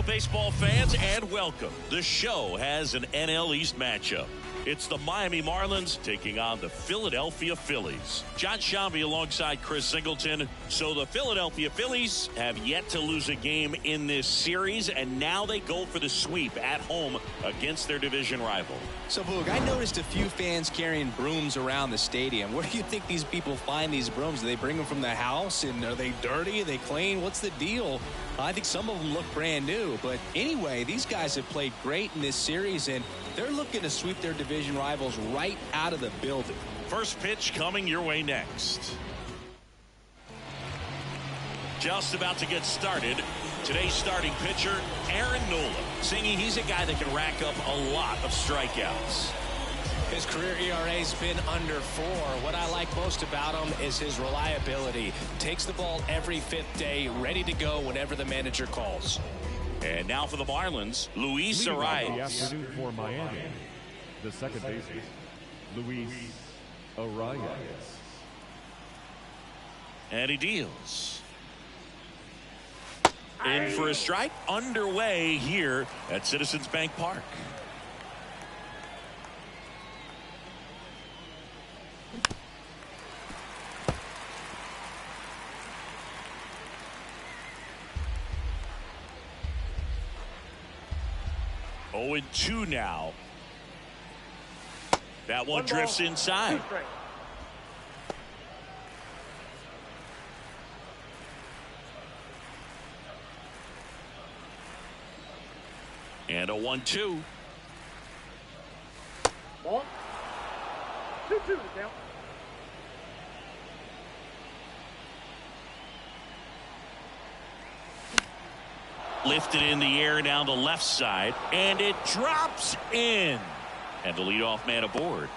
Baseball fans, and welcome. The show has an NL East matchup. It's the Miami Marlins taking on the Philadelphia Phillies. John Shambi alongside Chris Singleton. So the Philadelphia Phillies have yet to lose a game in this series, and now they go for the sweep at home against their division rival. So, Boog, I noticed a few fans carrying brooms around the stadium. Where do you think these people find these brooms? Do they bring them from the house? And are they dirty? Are they clean? What's the deal? I think some of them look brand new. But anyway, these guys have played great in this series, and they're looking to sweep their division rivals right out of the building. First pitch coming your way next. Just about to get started. Today's starting pitcher, Aaron Nola. Singy, he's a guy that can rack up a lot of strikeouts. His career ERA's been under 4. What I like most about him is his reliability. Takes the ball every 5th day, ready to go whenever the manager calls. And now for the Marlins, Luis Arias. The afternoon for Miami, the second baseman, Luis Arias. And he deals. In for a strike, underway here at Citizens Bank Park. Oh, and 2 now. That one drifts inside. And a 1-2. Ball. 2-2 to count. Lifted in the air down the left side, and it drops in. And the leadoff man aboard.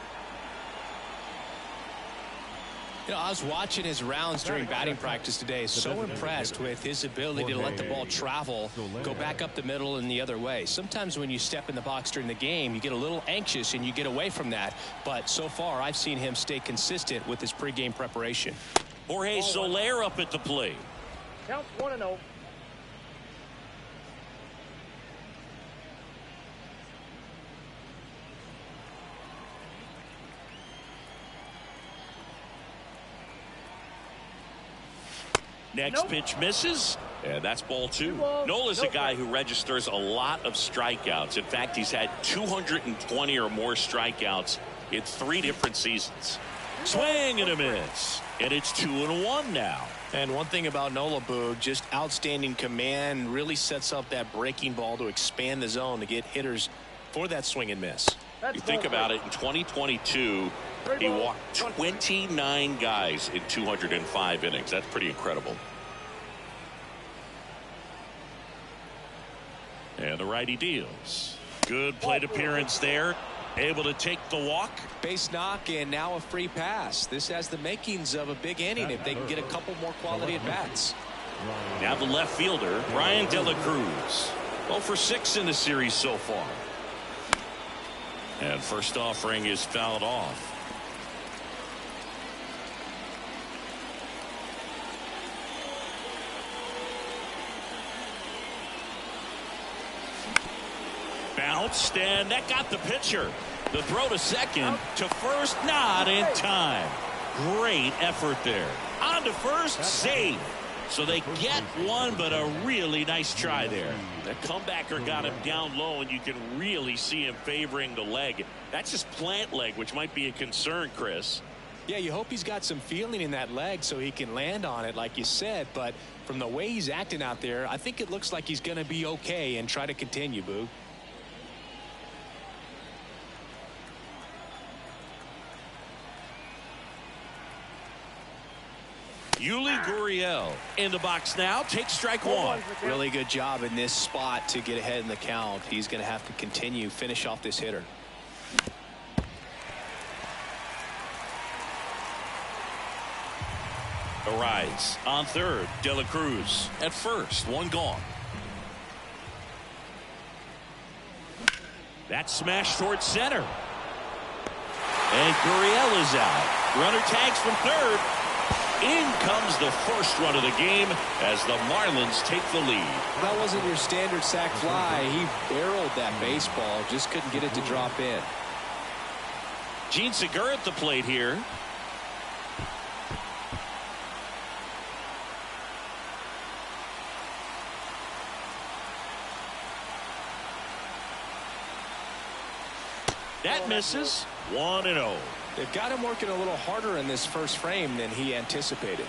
You know, I was watching his rounds during batting practice today. So impressed with his ability to let the ball travel, go back up the middle and the other way. Sometimes when you step in the box during the game, you get a little anxious and you get away from that. But so far, I've seen him stay consistent with his pregame preparation. Jorge Soler up at the plate. Counts 1-0. Next pitch misses, And that's ball 2. Nola's a guy who registers a lot of strikeouts. In fact, he's had 220 or more strikeouts in 3 different seasons. Swing and a miss. And it's 2-1 now. And one thing about Nola, Boog, just outstanding command, really sets up that breaking ball to expand the zone to get hitters for that swing and miss. You think about it, in 2022, he walked 29 guys in 205 innings. That's pretty incredible. And the righty deals. Good plate appearance there. Able to take the walk. Base knock and now a free pass. This has the makings of a big inning if they can get a couple more quality at bats. Now the left fielder, Ryan De La Cruz. 0 for 6 in the series so far. And first offering is fouled off. Bounced, and that got the pitcher. The throw to second, to first, not in time. Great effort there. On to first, save. So they get one, but a really nice try there. The comebacker got him down low, and you can really see him favoring the leg. That's his plant leg, which might be a concern, Chris. Yeah, you hope he's got some feeling in that leg so he can land on it, like you said. But from the way he's acting out there, I think it looks like he's going to be okay and try to continue, Boo. Yuli Gurriel in the box now. Takes strike 1. Really good job in this spot to get ahead in the count. He's going to have to continue, finish off this hitter. Arise on third. De La Cruz at first. 1 gone. That smash towards center. And Gurriel is out. Runner tags from third. In comes the first run of the game as the Marlins take the lead. That wasn't your standard sac fly. He barreled that baseball, just couldn't get it to drop in. Gene Segura at the plate here. That misses. 1-0. They've got him working a little harder in this first frame than he anticipated.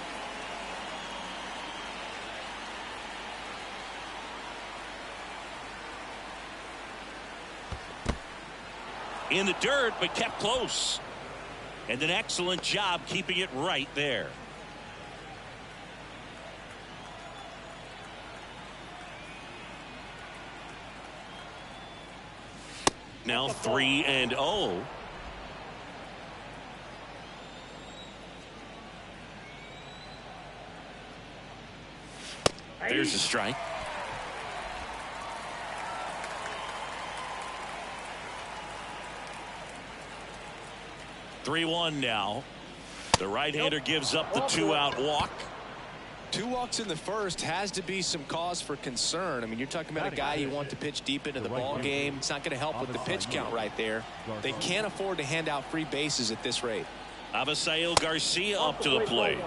In the dirt, but kept close. And an excellent job keeping it right there. Now 3-0. There's a strike. (3-1) now. The right-hander gives up the 2-out walk. 2 walks in the first has to be some cause for concern. I mean, you're talking about a guy you want to pitch deep into the ball game. It's not going to help with the pitch count right there. They can't afford to hand out free bases at this rate. Abisail Garcia up to the plate.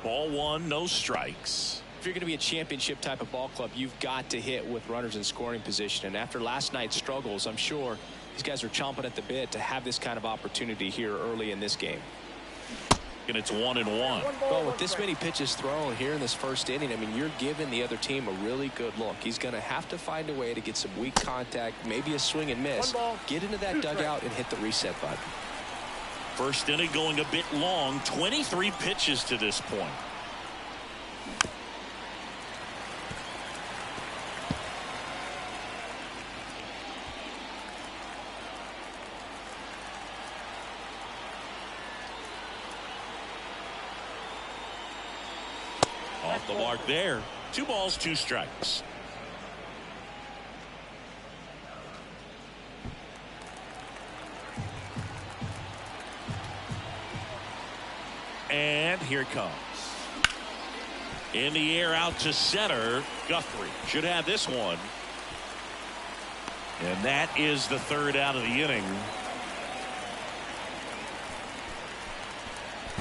Ball 1, no strikes. If you're going to be a championship type of ball club, you've got to hit with runners in scoring position. And after last night's struggles, I'm sure these guys are chomping at the bit to have this kind of opportunity here early in this game. And it's 1-1. Well, with this many pitches thrown here in this first inning, I mean, you're giving the other team a really good look. He's going to have to find a way to get some weak contact, maybe a swing and miss, get into that dugout and hit the reset button. First inning going a bit long, 23 pitches to this point. Off the mark there. 2 balls, 2 strikes. And here it comes. In the air out to center. Guthrie should have this one. And that is the 3rd out of the inning.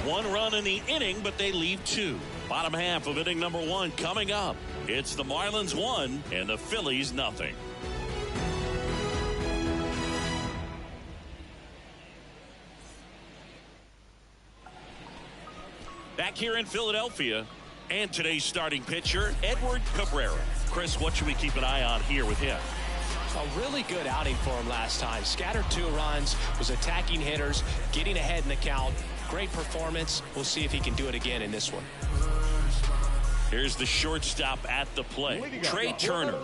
1 run in the inning, but they leave 2. Bottom half of inning number 1 coming up. It's the Marlins 1 and the Phillies nothing. Back here in Philadelphia, and today's starting pitcher, Edward Cabrera. Chris, what should we keep an eye on here with him? A really good outing for him last time. Scattered 2 runs, was attacking hitters, getting ahead in the count. Great performance. We'll see if he can do it again in this one. Here's the shortstop at the plate, Trey Turner.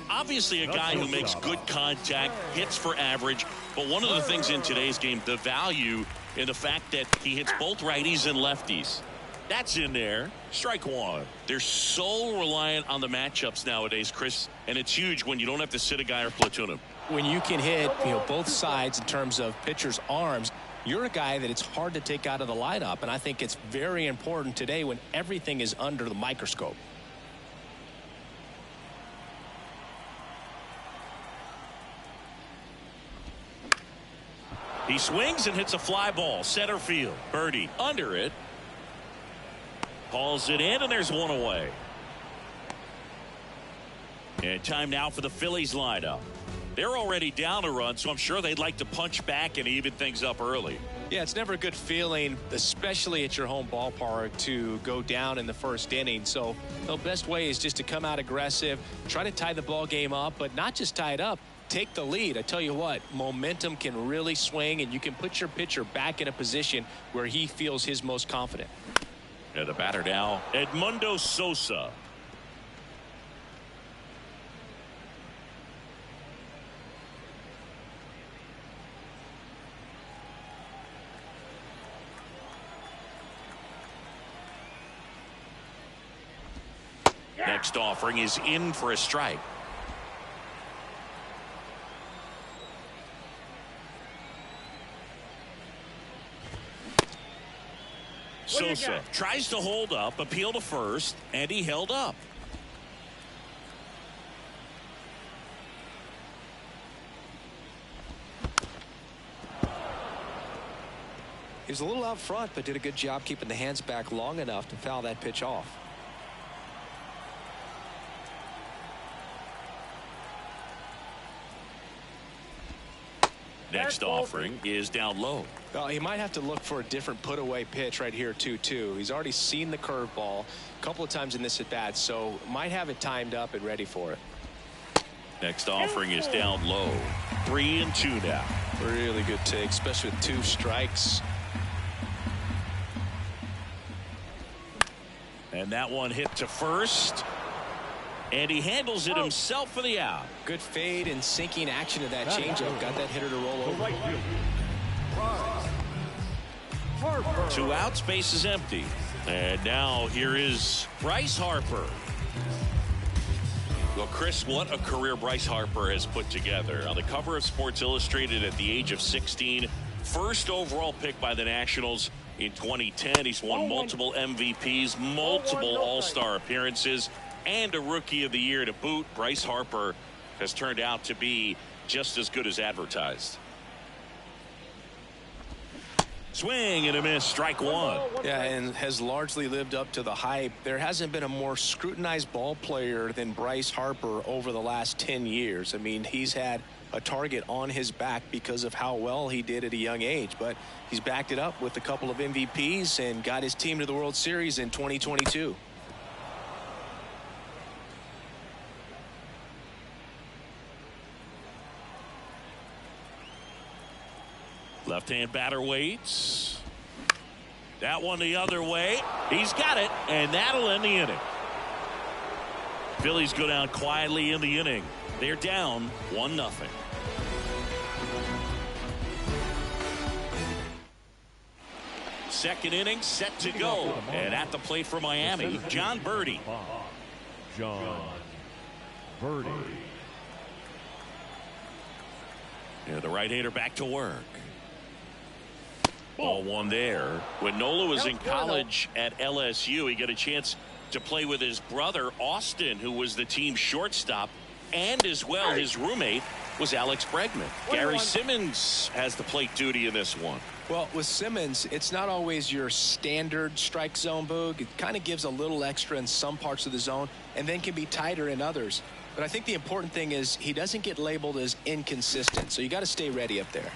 Obviously a guy who makes good contact, hits for average, but one of the things in today's game, the value in the fact that he hits both righties and lefties. That's in there. Strike 1. They're so reliant on the matchups nowadays, Chris, and it's huge when you don't have to sit a guy or platoon him. When you can hit, both sides in terms of pitchers' arms, you're a guy that it's hard to take out of the lineup, and I think it's very important today when everything is under the microscope. He swings and hits a fly ball, center field. Birdie under it. Calls it in, and there's one away. And time now for the Phillies lineup. They're already down a run, so I'm sure they'd like to punch back and even things up early. Yeah, it's never a good feeling, especially at your home ballpark, to go down in the first inning. So the best way is just to come out aggressive, try to tie the ball game up, but not just tie it up, take the lead. I tell you what, momentum can really swing, and you can put your pitcher back in a position where he feels his most confident. And the batter now, Edmundo Sosa. Next offering is in for a strike. Sosa tries to hold up, appeal to first, and he held up. He was a little out front, but did a good job keeping the hands back long enough to foul that pitch off. Next offering is down low. Well, he might have to look for a different put-away pitch right here, 2-2. He's already seen the curveball a couple of times in this at-bat, so might have it timed up and ready for it. Next offering is down low. 3-2 now. Really good take, especially with 2 strikes. And that one hit to first. And he handles it himself for the out. Good fade and sinking action of that changeup. Got that hitter to roll over. 2 outs, base is empty. And now here is Bryce Harper. Well, Chris, what a career Bryce Harper has put together. On the cover of Sports Illustrated at the age of 16, first overall pick by the Nationals in 2010. He's won multiple MVPs, multiple All-Star appearances, and a Rookie of the Year to boot. Bryce Harper has turned out to be just as good as advertised. Swing and a miss, strike 1. Yeah, and has largely lived up to the hype. There hasn't been a more scrutinized ball player than Bryce Harper over the last 10 years. I mean, he's had a target on his back because of how well he did at a young age, but he's backed it up with a couple of MVPs and got his team to the World Series in 2022. Left-hand batter waits. That one the other way. He's got it, and that'll end the inning. Phillies go down quietly in the inning. They're down 1-0. Second inning set to go. And at the plate for Miami, John Birdie. John Birdie. Yeah, the right-hander back to work. Ball 1 there. When Nola was in college at LSU, he got a chance to play with his brother, Austin, who was the team shortstop and as well his roommate was Alex Bregman. Gary Simmons has the plate duty in this one. Well, with Simmons, it's not always your standard strike zone, Boog. It kind of gives a little extra in some parts of the zone and then can be tighter in others. But I think the important thing is he doesn't get labeled as inconsistent, so you got to stay ready up there.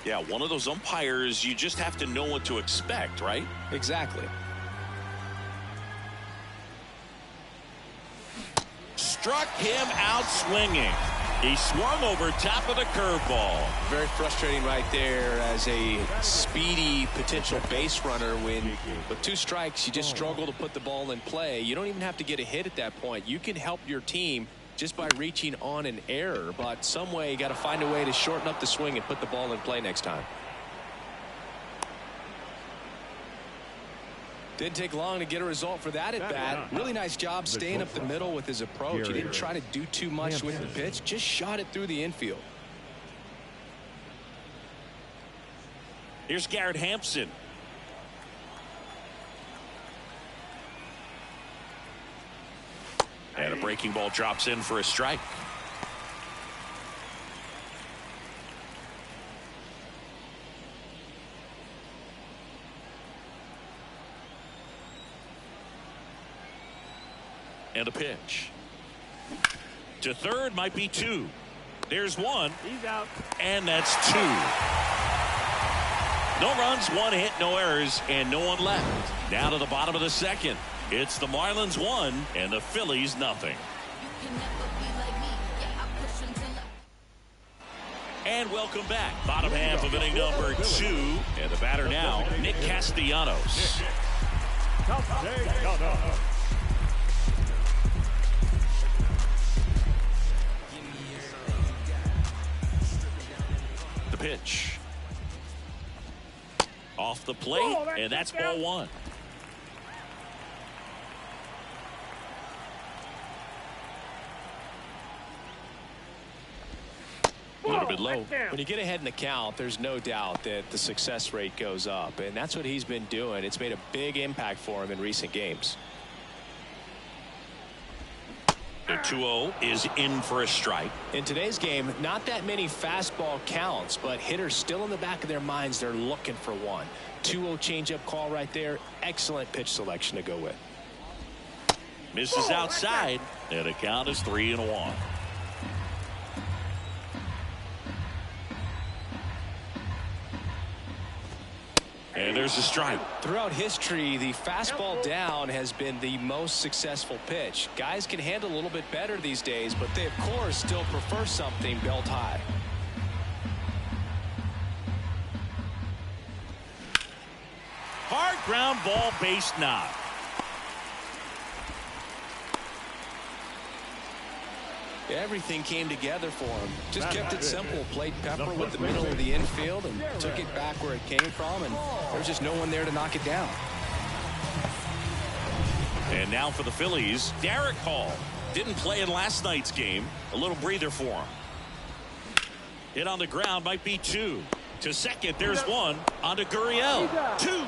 Yeah, one of those umpires, you just have to know what to expect, right? Exactly. Struck him out swinging. He swung over top of the curveball. Very frustrating right there as a speedy potential base runner when with 2 strikes you just struggle to put the ball in play. You don't even have to get a hit at that point. You can help your team just by reaching on an error, but some way you got to find a way to shorten up the swing and put the ball in play next time. Didn't take long to get a result for that at bat. Really nice job staying up the middle with his approach. He didn't try to do too much with the pitch, just shot it through the infield. Here's Garrett Hampson. And a breaking ball drops in for a strike. And a pitch. To third might be 2. There's 1. He's out. And that's 2. No runs, 1 hit, no errors, and no one left. Now to the bottom of the second. It's the Marlins 1 and the Phillies nothing. And welcome back. Bottom half of inning number 2. And the batter now, Nick Castellanos. The pitch. Off the plate, and that's ball 1. A little bit low. When you get ahead in the count, there's no doubt that the success rate goes up, and that's what he's been doing. It's made a big impact for him in recent games. The 2-0 is in for a strike. In today's game, not that many fastball counts, but hitters still in the back of their minds, they're looking for one. 2-0 changeup call right there. Excellent pitch selection to go with. Misses outside, and the count is 3-1. And there's a strike. Throughout history, the fastball down has been the most successful pitch. Guys can handle a little bit better these days, but they, of course, still prefer something belt high. Hard ground ball, base knock. Everything came together for him. Just kept it simple. Played Pepper with the middle of the infield and took it back where it came from, and there's just no one there to knock it down. And now for the Phillies, Derek Hall. Didn't play in last night's game. A little breather for him. Hit on the ground might be 2. To second, there's 1. On to Gurriel. 2.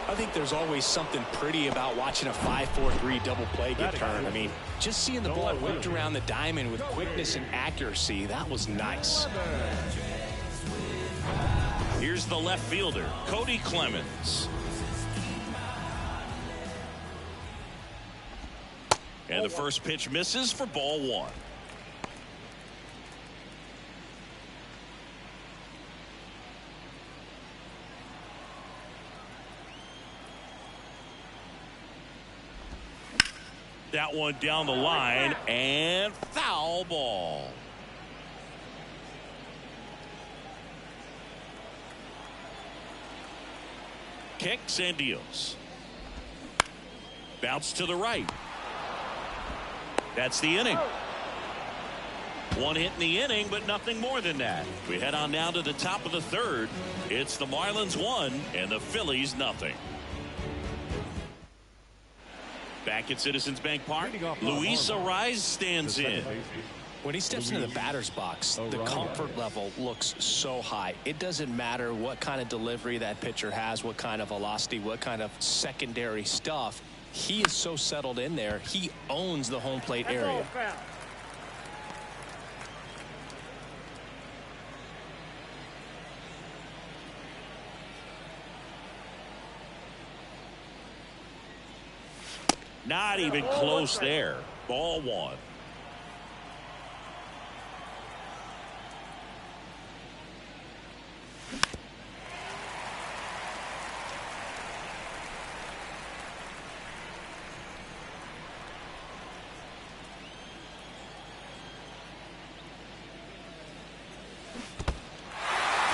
I think there's always something pretty about watching a 5-4-3 double play get turned. I mean, just seeing the ball whipped around the diamond with quickness and accuracy, that was nice. Here's the left fielder, Cody Clemens. And the first pitch misses for ball 1. That one down the line, and foul ball. Kicks and deals. Bounce to the right. That's the inning. 1 hit in the inning, but nothing more than that. We head on now to the top of the third. It's the Marlins 1 and the Phillies nothing. Back at Citizens Bank Park, Luis Ariz stands in. When he steps into the batter's box, the comfort level looks so high. It doesn't matter what kind of delivery that pitcher has, what kind of velocity, what kind of secondary stuff. He is so settled in there. He owns the home plate That's all area. foul. Not even close there. Ball one.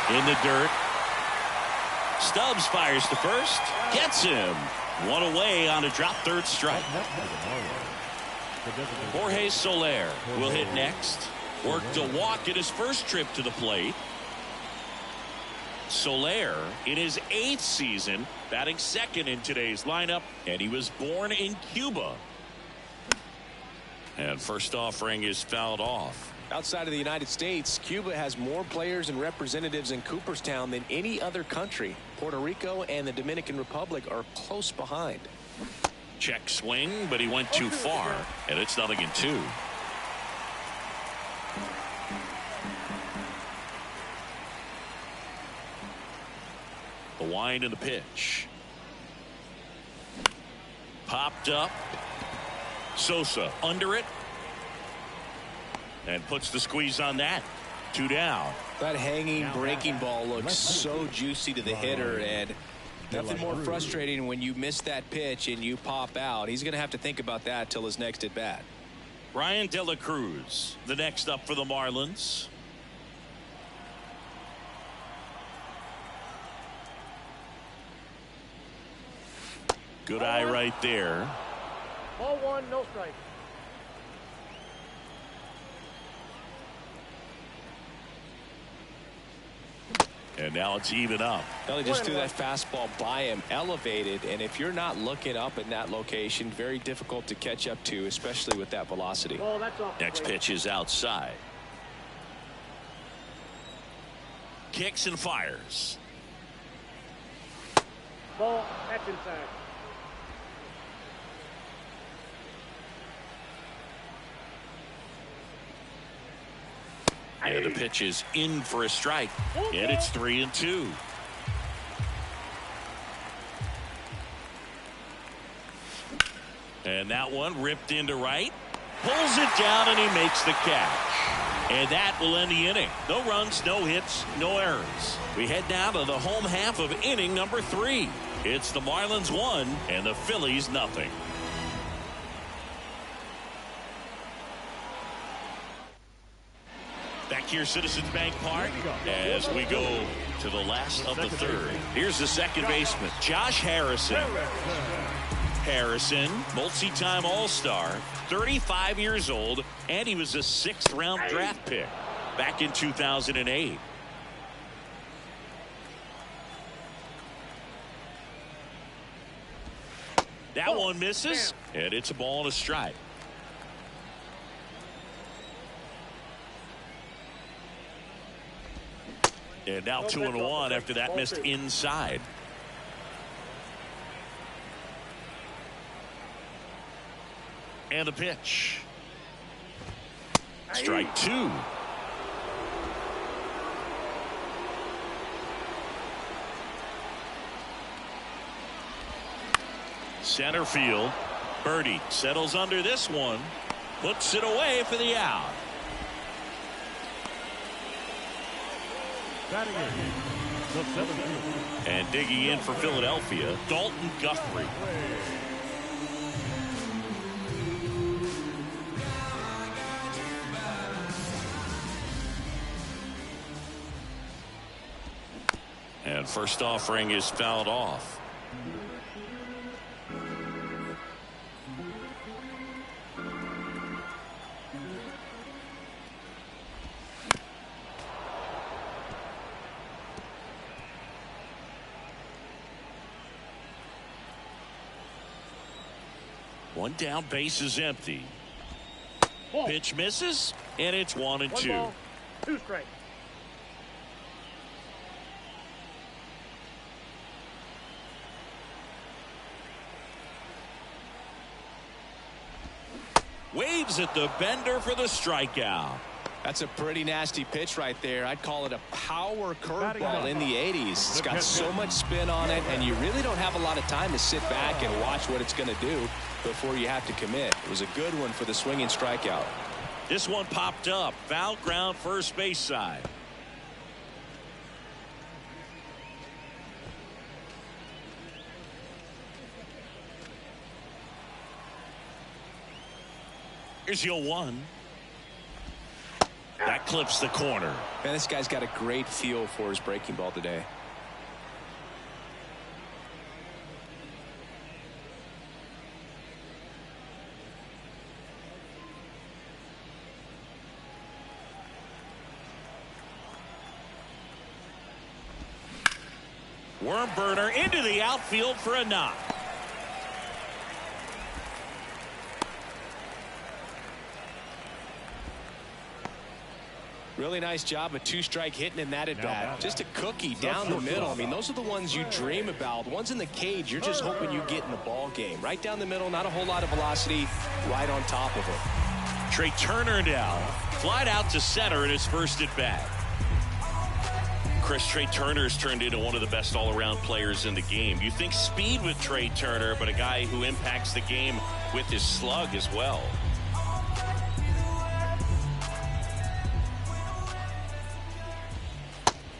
In the dirt. Stubbs fires to first. Gets him. One away on a drop third strike. Jorge Soler will hit next. Worked a walk in his first trip to the plate. Soler in his 8th season, batting second in today's lineup, and he was born in Cuba. And first offering is fouled off. Outside of the United States, Cuba has more players and representatives in Cooperstown than any other country. Puerto Rico and the Dominican Republic are close behind. Check swing, but he went too far, and it's 0-2. The wind and the pitch. Popped up. Sosa under it. And puts the squeeze on that. 2 down. That hanging breaking ball looks so juicy to the hitter, and nothing more frustrating when you miss that pitch and you pop out. He's going to have to think about that till his next at bat. Ryan De La Cruz, the next up for the Marlins. Good eye right there. Ball one, no strike. And now it's even up. Well, he just threw that fastball by him, elevated, and if you're not looking up in that location, very difficult to catch up to, especially with that velocity. Ball, that's off the Next plate. pitch is outside. Kicks and fires. Ball, that's inside. And the pitch is in for a strike. And it's 3-2. And that one ripped into right. Pulls it down and he makes the catch. And that will end the inning. No runs, no hits, no errors. We head now to the home half of inning number 3. It's the Marlins 1 and the Phillies nothing. Back here, Citizens Bank Park, as we go to the last of the third. Here's the second baseman, Josh Harrison. Harrison, multi-time All-Star, 35 years old, and he was a 6th-round draft pick back in 2008. That one misses, and it's a ball and a strike. And now 2-1 after that missed inside. And the pitch. Strike 2. Center field. Birdie settles under this one. Puts it away for the out. And digging in for Philadelphia, Dalton Guthrie. And first offering is fouled off. One down, base is empty. Ball. Pitch misses, and it's 1-2. 1 ball, 2 strikes. Waves at the bender for the strikeout. That's a pretty nasty pitch right there. I'd call it a power curveball in the 80s. It's got so much spin on it, and you really don't have a lot of time to sit back and watch what it's going to do before you have to commit. It was a good one for the swinging strikeout. This one popped up. Foul ground first base side. Here's your 1. That clips the corner. Man, this guy's got a great feel for his breaking ball today. Worm burner into the outfield for a knock. Really nice job of 2-strike hitting in that at bat. Just a cookie down the middle. I mean, those are the ones you dream about. Ones in the cage, you're just hoping you get in the ball game. Right down the middle, not a whole lot of velocity, right on top of it. Trey Turner now flied out to center in his first at bat. Chris, Trey Turner's turned into one of the best all-around players in the game. You think speed with Trey Turner, but a guy who impacts the game with his slug as well.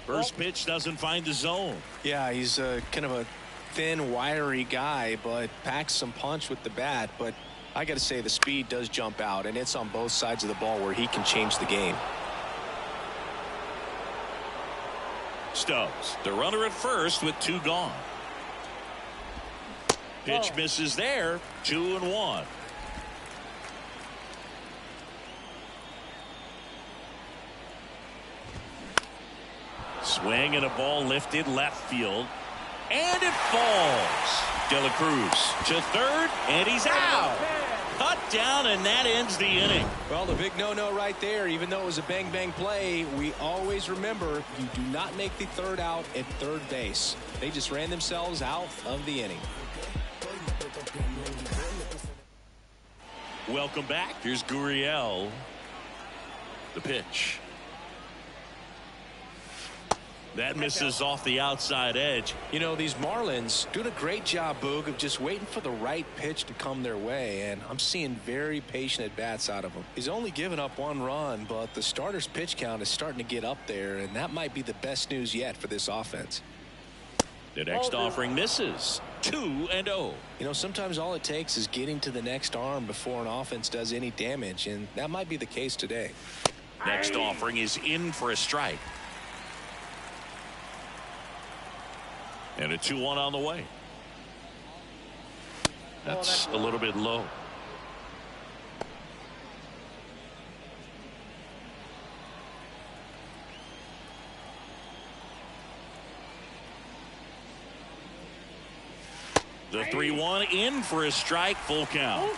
First pitch doesn't find the zone. Yeah, he's kind of a thin, wiry guy, but packs some punch with the bat. But I got to say, the speed does jump out, and it's on both sides of the ball where he can change the game. Stubbs, the runner at first with 2 gone. Pitch misses there. 2-1. Swing and a ball lifted left field. And it falls. De La Cruz to third, and he's out. Cut down, and that ends the inning. Well, the big no-no right there, even though it was a bang-bang play, we always remember you do not make the third out at third base. They just ran themselves out of the inning. Welcome back. Here's Gurriel. The pitch. That misses off the outside edge. You know, these Marlins doing a great job, Boog, of just waiting for the right pitch to come their way, and I'm seeing very patient at-bats out of him. He's only given up 1 run, but the starter's pitch count is starting to get up there, and that might be the best news yet for this offense. The next offering misses. 2-0. You know, sometimes all it takes is getting to the next arm before an offense does any damage, and that might be the case today. Next offering is in for a strike. And a 2-1 on the way. That's a little bit low. The 3-1 in for a strike. Full count.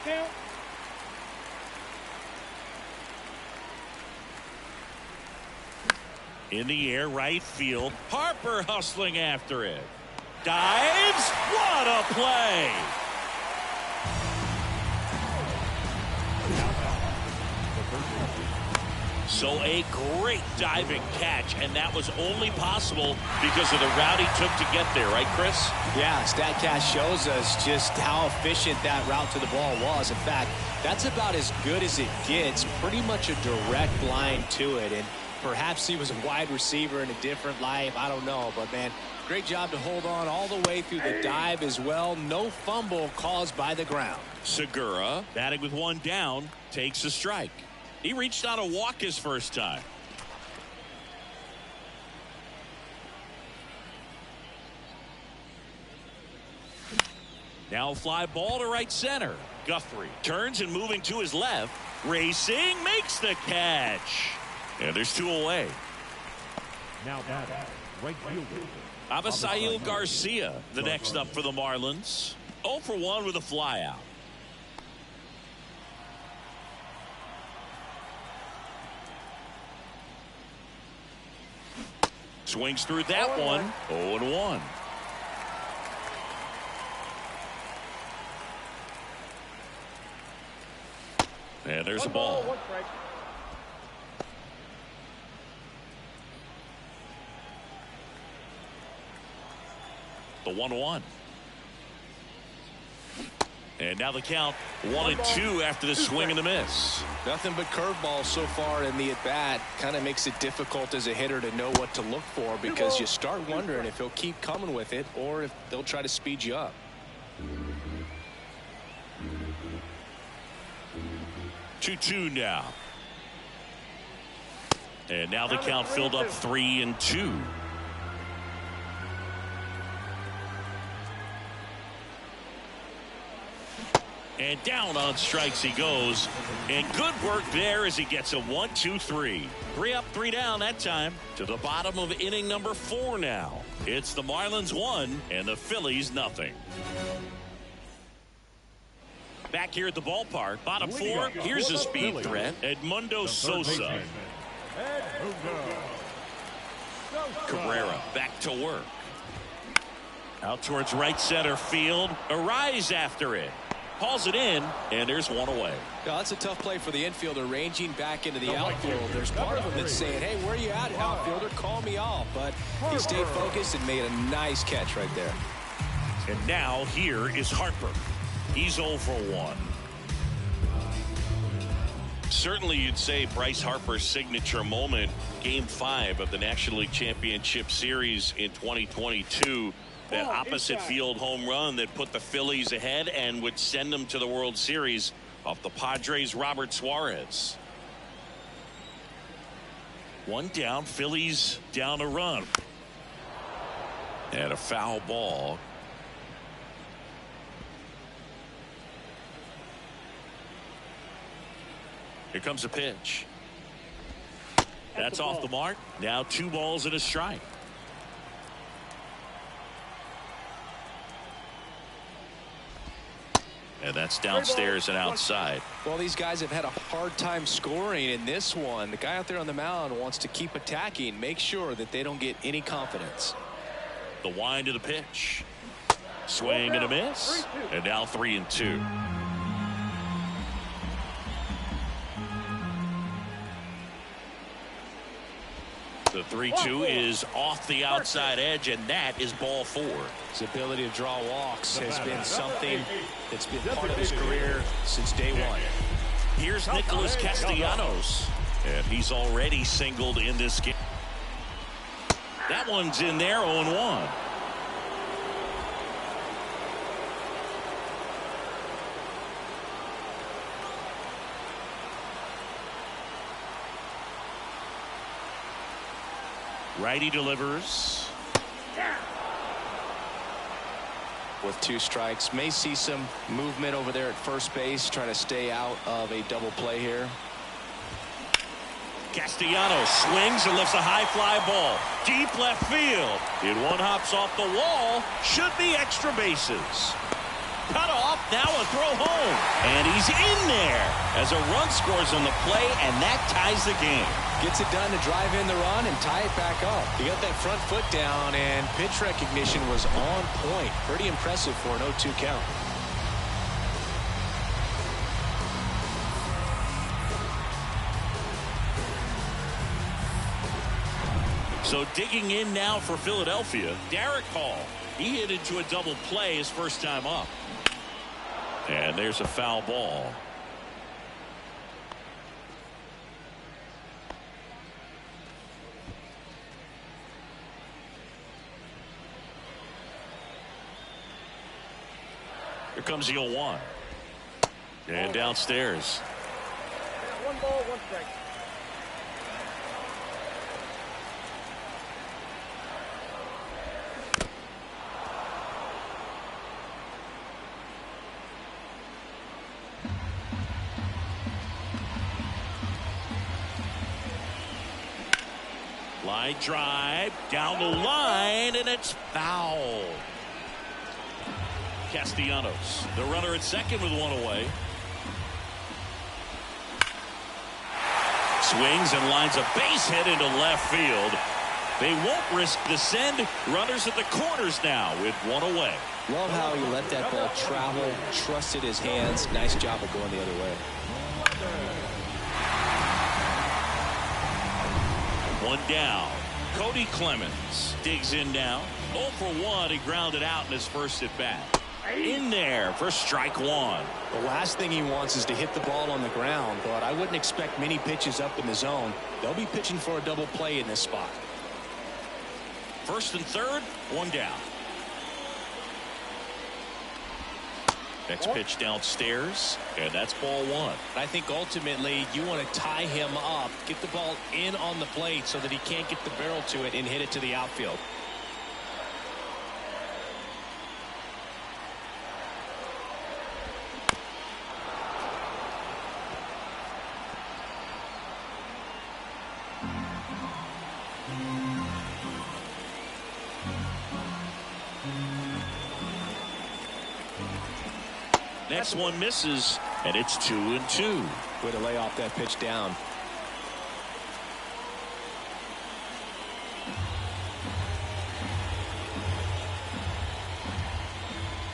In the air, right field. Harper hustling after it. Dives. What a play. So a great diving catch, and that was only possible because of the route he took to get there, right, Chris? Yeah, StatCast shows us just how efficient that route to the ball was. In fact, that's about as good as it gets. Pretty much a direct line to it, and perhaps he was a wide receiver in a different life. I don't know, but man, great job to hold on all the way through the dive as well. No fumble caused by the ground. Segura, batting with 1 down, takes a strike. He reached on a walk his first time. Now fly ball to right center. Guthrie turns and moving to his left. Racing, makes the catch. And there's 2 away. Now batting, right fielder Avisail Garcia, the next up for the Marlins. 0 for 1 with a flyout. Swings through that one. 0-1. And there's a One ball, ball. one strike. The 1-1. And now the count 1-2 after the swing and the miss. Nothing but curveballs so far in the at-bat. Kind of makes it difficult as a hitter to know what to look for, because you start wondering if he'll keep coming with it or if they'll try to speed you up. 2-2 now. And now the count filled up 3-2. And down on strikes he goes. And good work there as he gets a 1-2-3. 3 up, 3 down that time. To the bottom of inning number 4 now. It's the Marlins 1 and the Phillies nothing. Back here at the ballpark, bottom 4, here's a speed threat, Edmundo Sosa. Cabrera back to work. Out towards right center field. Arise after it. Hauls it in, and there's one away. Now, that's a tough play for the infielder, ranging back into the outfield. There's part of him that's saying, hey, where are you at, outfielder? Call me off. But he stayed focused and made a nice catch right there. And now here is Harper. He's 0 for 1. Certainly you'd say Bryce Harper's signature moment, Game 5 of the National League Championship Series in 2022. That opposite field home run that put the Phillies ahead and would send them to the World Series off the Padres' Robert Suarez. 1 down, Phillies down a run. And a foul ball. Here comes a pitch. That's off the mark. Now 2 balls and a strike. And that's downstairs and outside. Well, these guys have had a hard time scoring in this one. The guy out there on the mound wants to keep attacking, make sure that they don't get any confidence. The wind of the pitch. Swing and a miss. And now 3-2. The 3-2 is off the outside edge, and that is ball 4. His ability to draw walks has been something that's been part of his career since day 1. Here's Nicholas Castellanos, and he's already singled in this game. That one's in there, 0-1. Righty delivers. With 2 strikes, may see some movement over there at first base, trying to stay out of a double play here. Castellanos swings and lifts a high fly ball. Deep left field. It one hops off the wall. Should be extra bases. Cut off, now a throw home. And he's in there as a run scores on the play, and that ties the game. Gets it done to drive in the run and tie it back up. He got that front foot down, and pitch recognition was on point. Pretty impressive for an 0-2 count. So digging in now for Philadelphia, Derek Hall. He hit into a double play his first time up. And there's a foul ball. Here comes the 0-1. And downstairs. 1 ball, 1 strike. Line drive down the line, and it's foul. Castellanos, the runner at second with 1 away. Swings and lines a base hit into left field. They won't risk the send. Runners at the corners now with 1 away. Love how he let that ball travel, trusted his hands. Nice job of going the other way. One down. Cody Clemens digs in now. 0 for 1. He grounded out in his first at bat. In there for strike one. The last thing he wants is to hit the ball on the ground, but I wouldn't expect many pitches up in the zone. They'll be pitching for a double play in this spot. First and third, one down. Next pitch downstairs, and that's ball one. I think ultimately you want to tie him up, get the ball in on the plate so that he can't get the barrel to it and hit it to the outfield. Next one misses, and it's 2-2. Way to lay off that pitch down.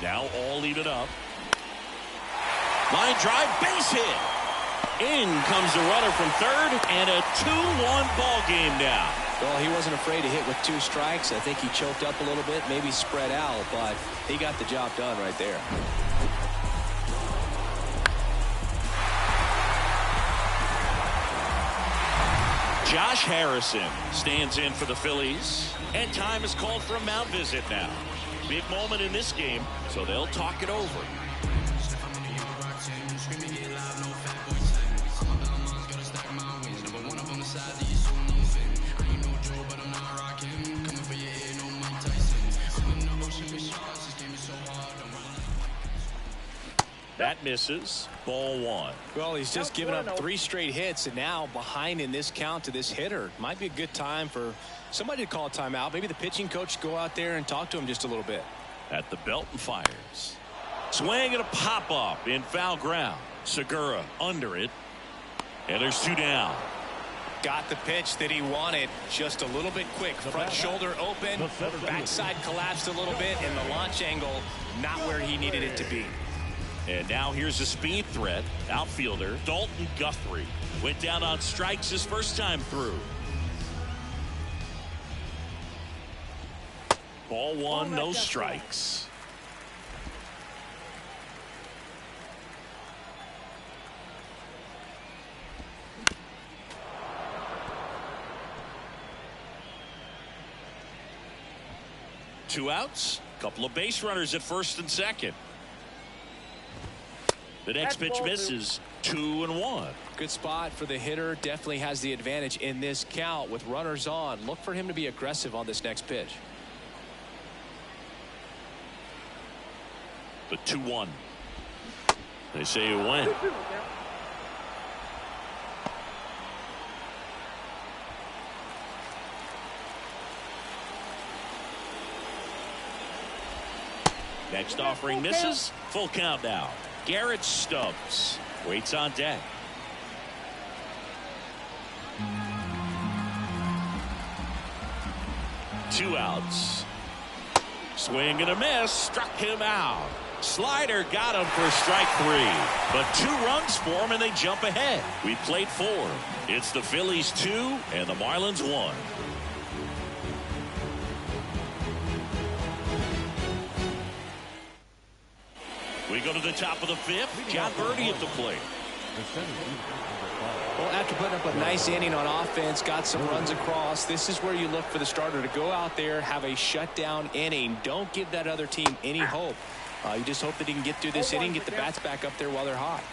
Now all even up. Line drive, base hit. In comes the runner from third, and a 2-1 ball game now. Well, he wasn't afraid to hit with 2 strikes. I think he choked up a little bit, maybe spread out, but he got the job done right there. Josh Harrison stands in for the Phillies, and time is called for a mound visit now. Big moment in this game, so they'll talk it over. That misses. Ball one. Well, he's just given up 3 straight hits, and now behind in this count to this hitter. Might be a good time for somebody to call a timeout. Maybe the pitching coach go out there and talk to him just a little bit. At the belt and fires. Swing and a pop up in foul ground. Segura under it. And there's 2 down. Got the pitch that he wanted, just a little bit quick. Front shoulder open, backside collapsed a little bit, and the launch angle not where he needed it to be. And now here's a speed threat. Outfielder Dalton Guthrie went down on strikes his first time through. Ball one, no strikes. Two outs, couple of base runners at first and second. The next pitch misses. 2-1. Good spot for the hitter. Definitely has the advantage in this count with runners on. Look for him to be aggressive on this next pitch. The 2-1. They say it went. Next offering misses. Full count now. Garrett Stubbs waits on deck. Two outs. Swing and a miss. Struck him out. Slider got him for strike 3. But 2 runs for him and they jump ahead. We played 4. It's the Phillies 2 and the Marlins 1. We go to the top of the 5th. John Birdie at the plate. Well, after putting up a nice inning on offense, got some runs across, this is where you look for the starter to go out there, have a shutdown inning. Don't give that other team any hope. You just hope that he can get through this inning, get the bats back up there while they're hot.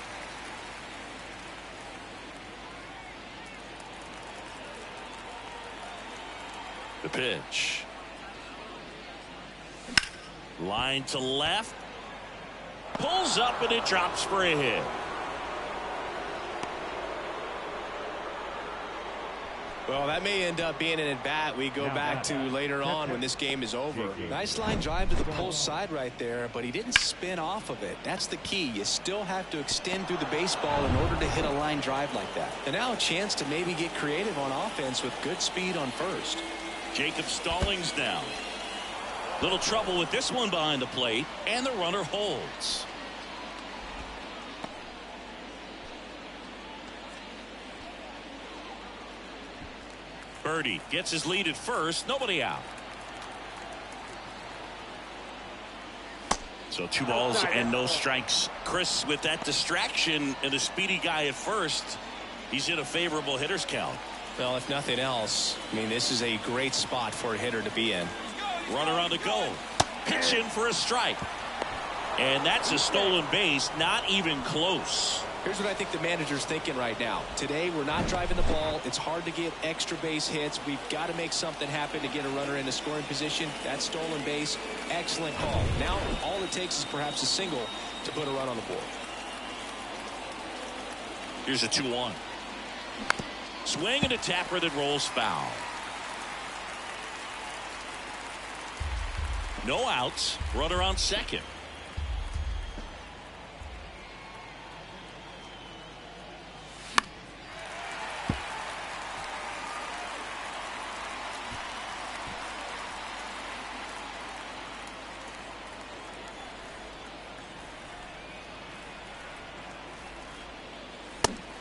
The pitch. Line to left. Pulls up and it drops for a hit. Well, that may end up being an at-bat we go back to later on when this game is over. Nice line drive to the pull side right there, but he didn't spin off of it. That's the key. You still have to extend through the baseball in order to hit a line drive like that. And now a chance to maybe get creative on offense with good speed on first. Jacob Stallings now. Little trouble with this one behind the plate, and the runner holds. Birdie gets his lead at first. Nobody out. So 2 balls and no strikes. Chris, with that distraction and a speedy guy at first, he's in a favorable hitter's count. Well, if nothing else, I mean, this is a great spot for a hitter to be in. Runner on the go. Pitch in for a strike. And that's a stolen base. Not even close. Here's what I think the manager's thinking right now. Today, we're not driving the ball. It's hard to get extra base hits. We've got to make something happen to get a runner in a scoring position. That stolen base, excellent call. Now, all it takes is perhaps a single to put a run on the board. Here's a 2-1. Swing and a tapper that rolls foul. No outs. Runner on second.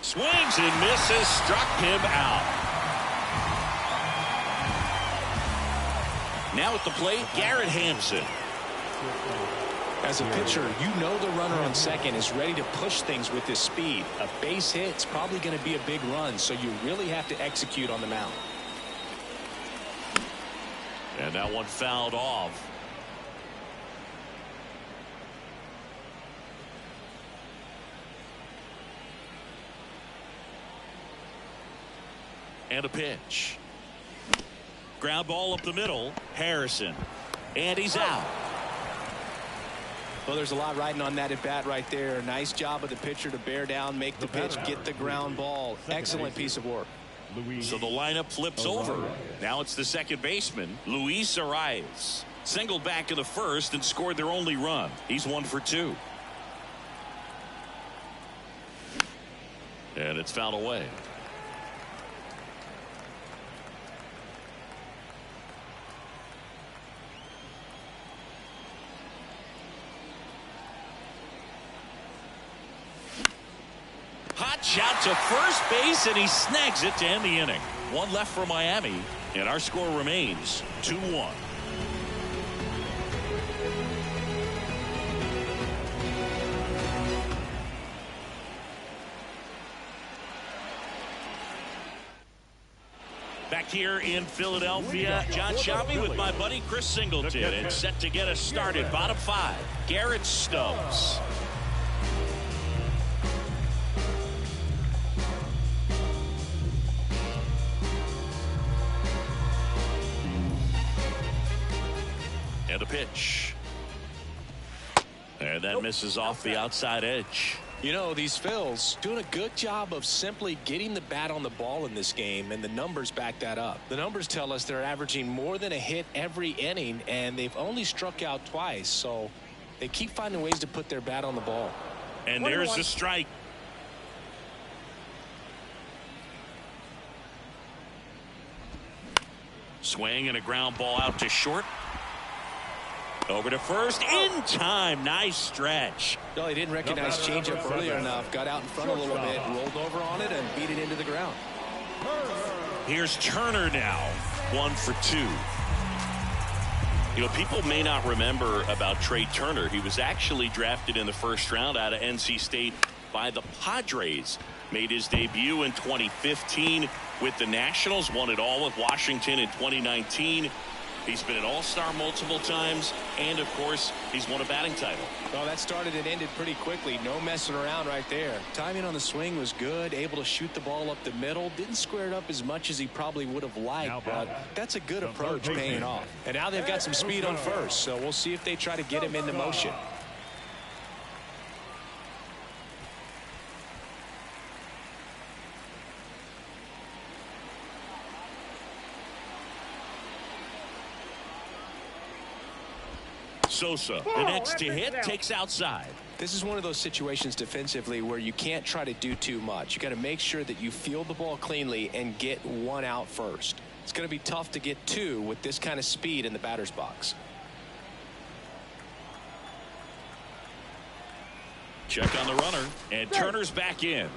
Swings and misses, struck him out. Now at the plate, Garrett Hampson. As a pitcher, you know the runner on second is ready to push things with his speed. A base hit's probably going to be a big run, so you really have to execute on the mound. And that one fouled off. And a pitch. Ground ball up the middle. Harrison. And he's out. Well, there's a lot riding on that at bat right there. Nice job of the pitcher to bear down, make the pitch, get the ground ball. Excellent piece of work. So the lineup flips over. Now it's the second baseman, Luis Arias. Singled back in the first and scored their only run. He's 1 for 2. And it's fouled away. Hot shot to first base, and he snags it to end the inning. 1 left for Miami, and our score remains 2-1. Back here in Philadelphia, John Sciambi with my buddy Chris Singleton, and set to get us started. Bottom 5, Garrett Stubbs. And a pitch. And that misses off the outside edge. You know, these Phils doing a good job of simply getting the bat on the ball in this game, and the numbers back that up. The numbers tell us they're averaging more than a hit every inning, and they've only struck out twice, so they keep finding ways to put their bat on the ball. And there's the strike. Swing and a ground ball out to short. Over to first in time. Nice stretch. No, he didn't recognize changeup earlier enough. Got out in front a little bit, rolled over on it, and beat it into the ground. Here's Turner now. 1 for 2. You know, people may not remember about Trey Turner. He was actually drafted in the first round out of NC State by the Padres. Made his debut in 2015 with the Nationals. Won it all with Washington in 2019. He's been an all-star multiple times, and of course he's won a batting title. Well, that started and ended pretty quickly. No messing around right there. Timing on the swing was good, able to shoot the ball up the middle. Didn't square it up as much as he probably would have liked, but that's a good approach, paying off. And now they've got some speed on first, so we'll see if they try to get him into motion. Sosa, the next to hit, takes outside. This is one of those situations defensively where you can't try to do too much. You got to make sure that you field the ball cleanly and get 1 out first. It's going to be tough to get 2 with this kind of speed in the batter's box. Check on the runner, and Turner's back in.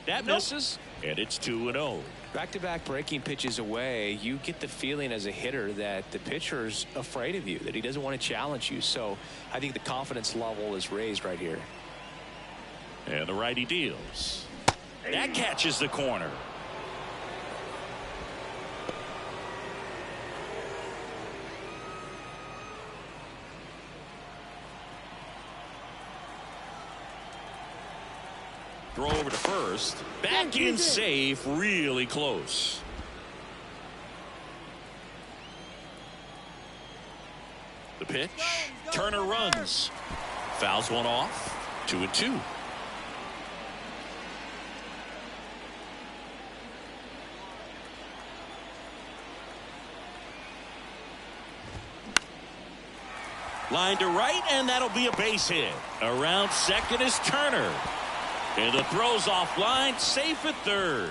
That misses, and it's 2-0. Back-to-back breaking pitches away, you get the feeling as a hitter that the pitcher's afraid of you, that he doesn't want to challenge you. So I think the confidence level is raised right here. And the righty deals. That catches the corner. Throw over to first. Back in safe, really close. The pitch. Turner runs. Fouls one off. 2-2. Line to right, and that'll be a base hit. Around second is Turner. And the throw's offline, safe at third.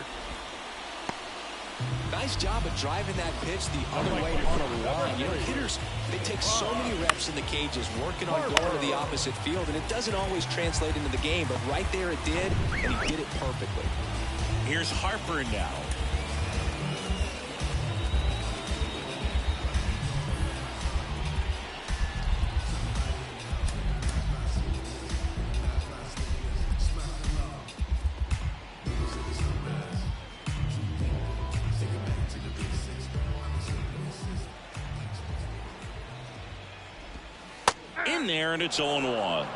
Nice job of driving that pitch the other way on a line. You know, hitters, they take so many reps in the cages, working on going to the opposite field, and it doesn't always translate into the game, but right there it did, and he did it perfectly. Here's Harper now. In there, and it's 0-1.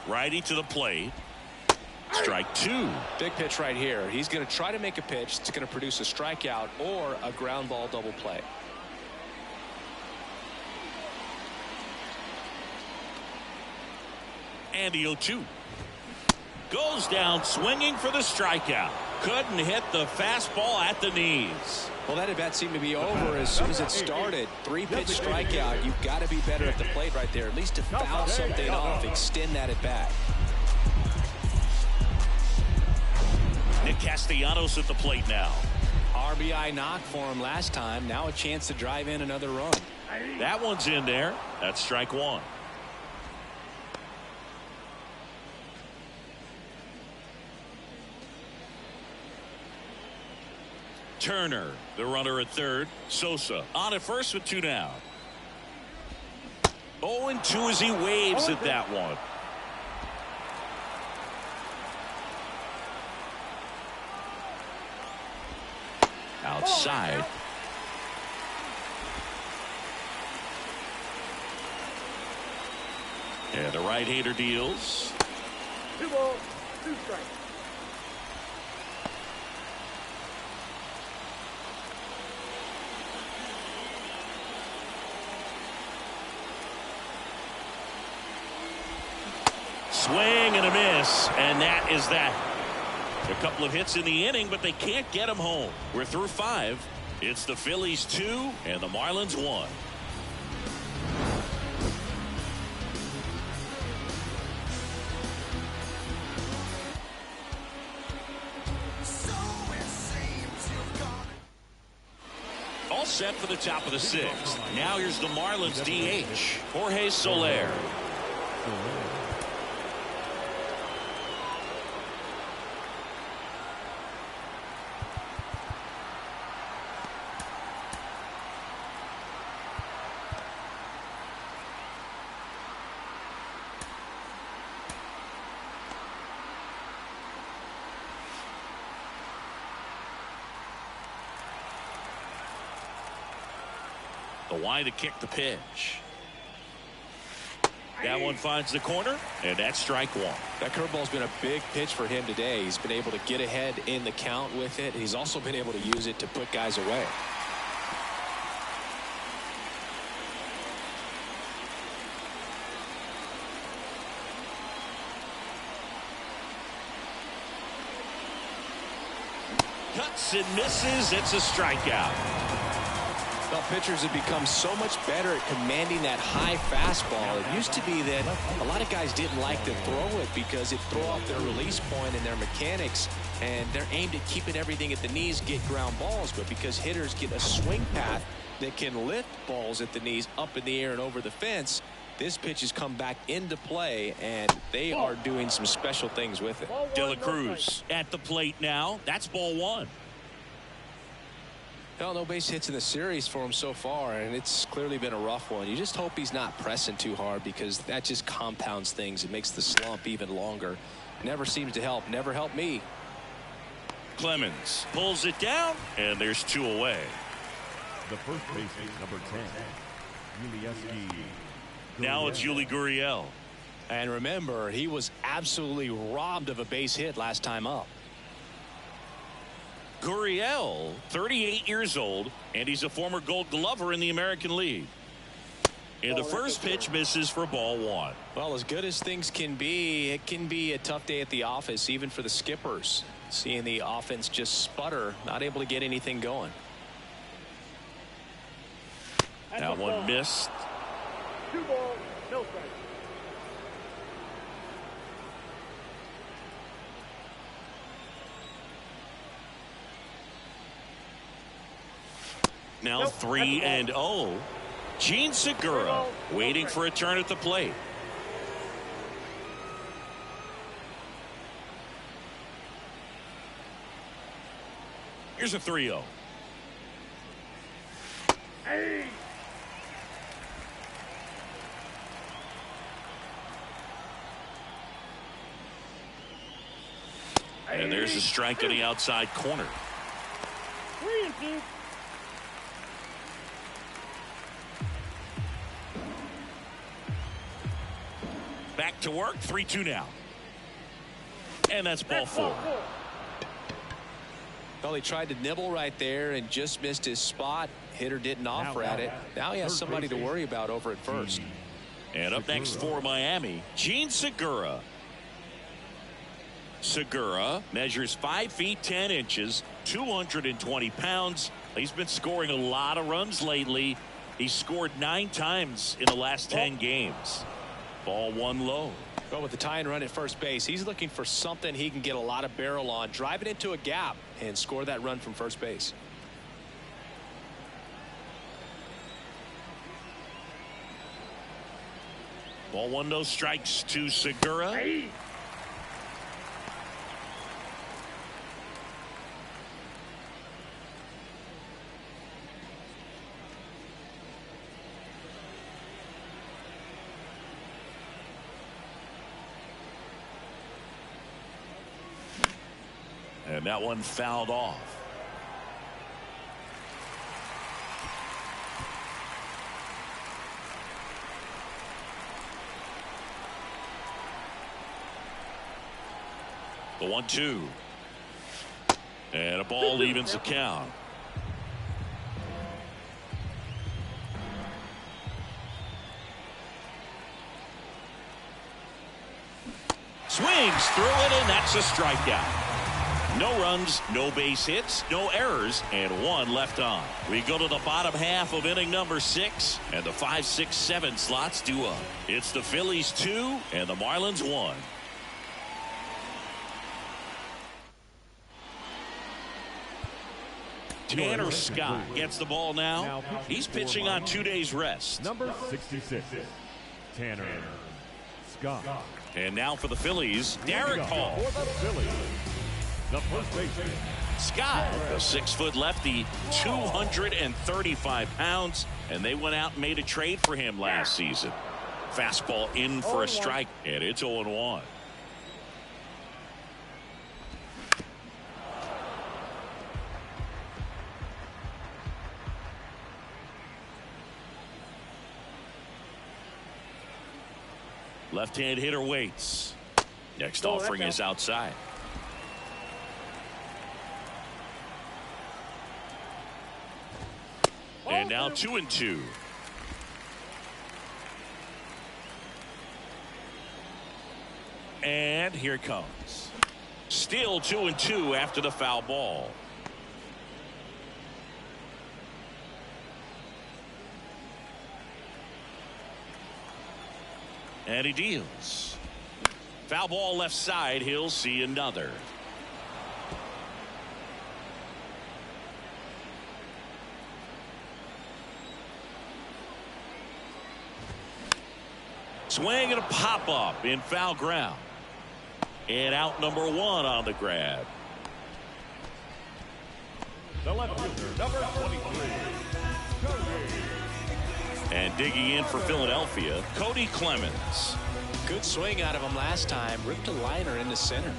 Righty to the plate. Strike two. Big pitch right here. He's going to try to make a pitch that's going to produce a strikeout or a ground ball double play. And the 0-2. Goes down swinging for the strikeout. Couldn't hit the fastball at the knees. Well, that at bat seemed to be over as soon as it started. 3-pitch strikeout. You've got to be better at the plate right there, at least to foul something off, extend that at bat. Nick Castellanos at the plate now. RBI knock for him last time. Now a chance to drive in another run. That one's in there. That's strike one. Turner, the runner at third. Sosa on at first with 2 down. 0-2 as he waves at that one. Outside. And the right-hander deals. 2 balls, 2 strikes. Swing and a miss, and that is that. A couple of hits in the inning, but they can't get them home. We're through 5. It's the Phillies 2 and the Marlins 1. All set for the top of the 6th. Now here's the Marlins DH, Jorge Soler. The wide to kick the pitch. That one finds the corner, and that's strike one. That curveball's been a big pitch for him today. He's been able to get ahead in the count with it. He's also been able to use it to put guys away. Cuts and misses. It's a strikeout. Well, pitchers have become so much better at commanding that high fastball. It used to be that a lot of guys didn't like to throw it because it threw off their release point and their mechanics, and they're aimed at keeping everything at the knees, get ground balls. But because hitters get a swing path that can lift balls at the knees up in the air and over the fence, this pitch has come back into play, and they are doing some special things with it. De La Cruz at the plate now. That's ball one. Well, no base hits in the series for him so far, and it's clearly been a rough one. You just hope he's not pressing too hard, because that just compounds things. It makes the slump even longer. Never seems to help. Never helped me. Clemens pulls it down, and there's 2 away. The first baseman, number 10, Yuli. Now it's Yuli Gurriel. And remember, he was absolutely robbed of a base hit last time up. Gurriel, 38 years old, and he's a former Gold Glover in the American League. And the first pitch misses for ball one. Well, as good as things can be, it can be a tough day at the office, even for the skippers. Seeing the offense just sputter, not able to get anything going. That one missed. 2 balls, no strikes. Now 3-0. Gene Segura waiting for a turn at the plate. Here's a 3-0. Hey! And there's a strike on the outside corner. 3-2. Back to work. 3-2 now. And that's ball 4. Well, he tried to nibble right there and just missed his spot. Hitter didn't offer at it. Now he has somebody to worry about over at first. And up next for Miami, Gene Segura. Segura measures 5 feet 10 inches, 220 pounds. He's been scoring a lot of runs lately. He's scored 9 times in the last 10 games. Ball 1 low. Well, with the tying run at first base, he's looking for something he can get a lot of barrel on, drive it into a gap and score that run from first base. Ball 1, no strikes to Segura. Hey! And that one fouled off. The 1-2. And a ball evens the count. Swings through it, and that's a strikeout. No runs, no base hits, no errors, and 1 left on. We go to the bottom half of inning number 6, and the 5, 6, 7 slots due up. It's the Phillies 2 and the Marlins 1. Tanner Scott gets the ball now. He's pitching on 2 days rest. Number 66, Tanner Scott. And now for the Phillies, Derek Hall. The first baseman, Scott, a 6-foot lefty, 235 pounds, and they went out and made a trade for him last season. Fastball in for a strike, and it's 0-1. Left-hand hitter waits. Next offering is outside. And now 2-2. And here it comes. Still 2-2 after the foul ball. And he deals. Foul ball left side. He'll see another. Swing and a pop up in foul ground. And out number 1 on the grab. The left fielder, number 23. And digging in for Philadelphia, Cody Clemens. Good swing out of him last time. Ripped a liner in the center.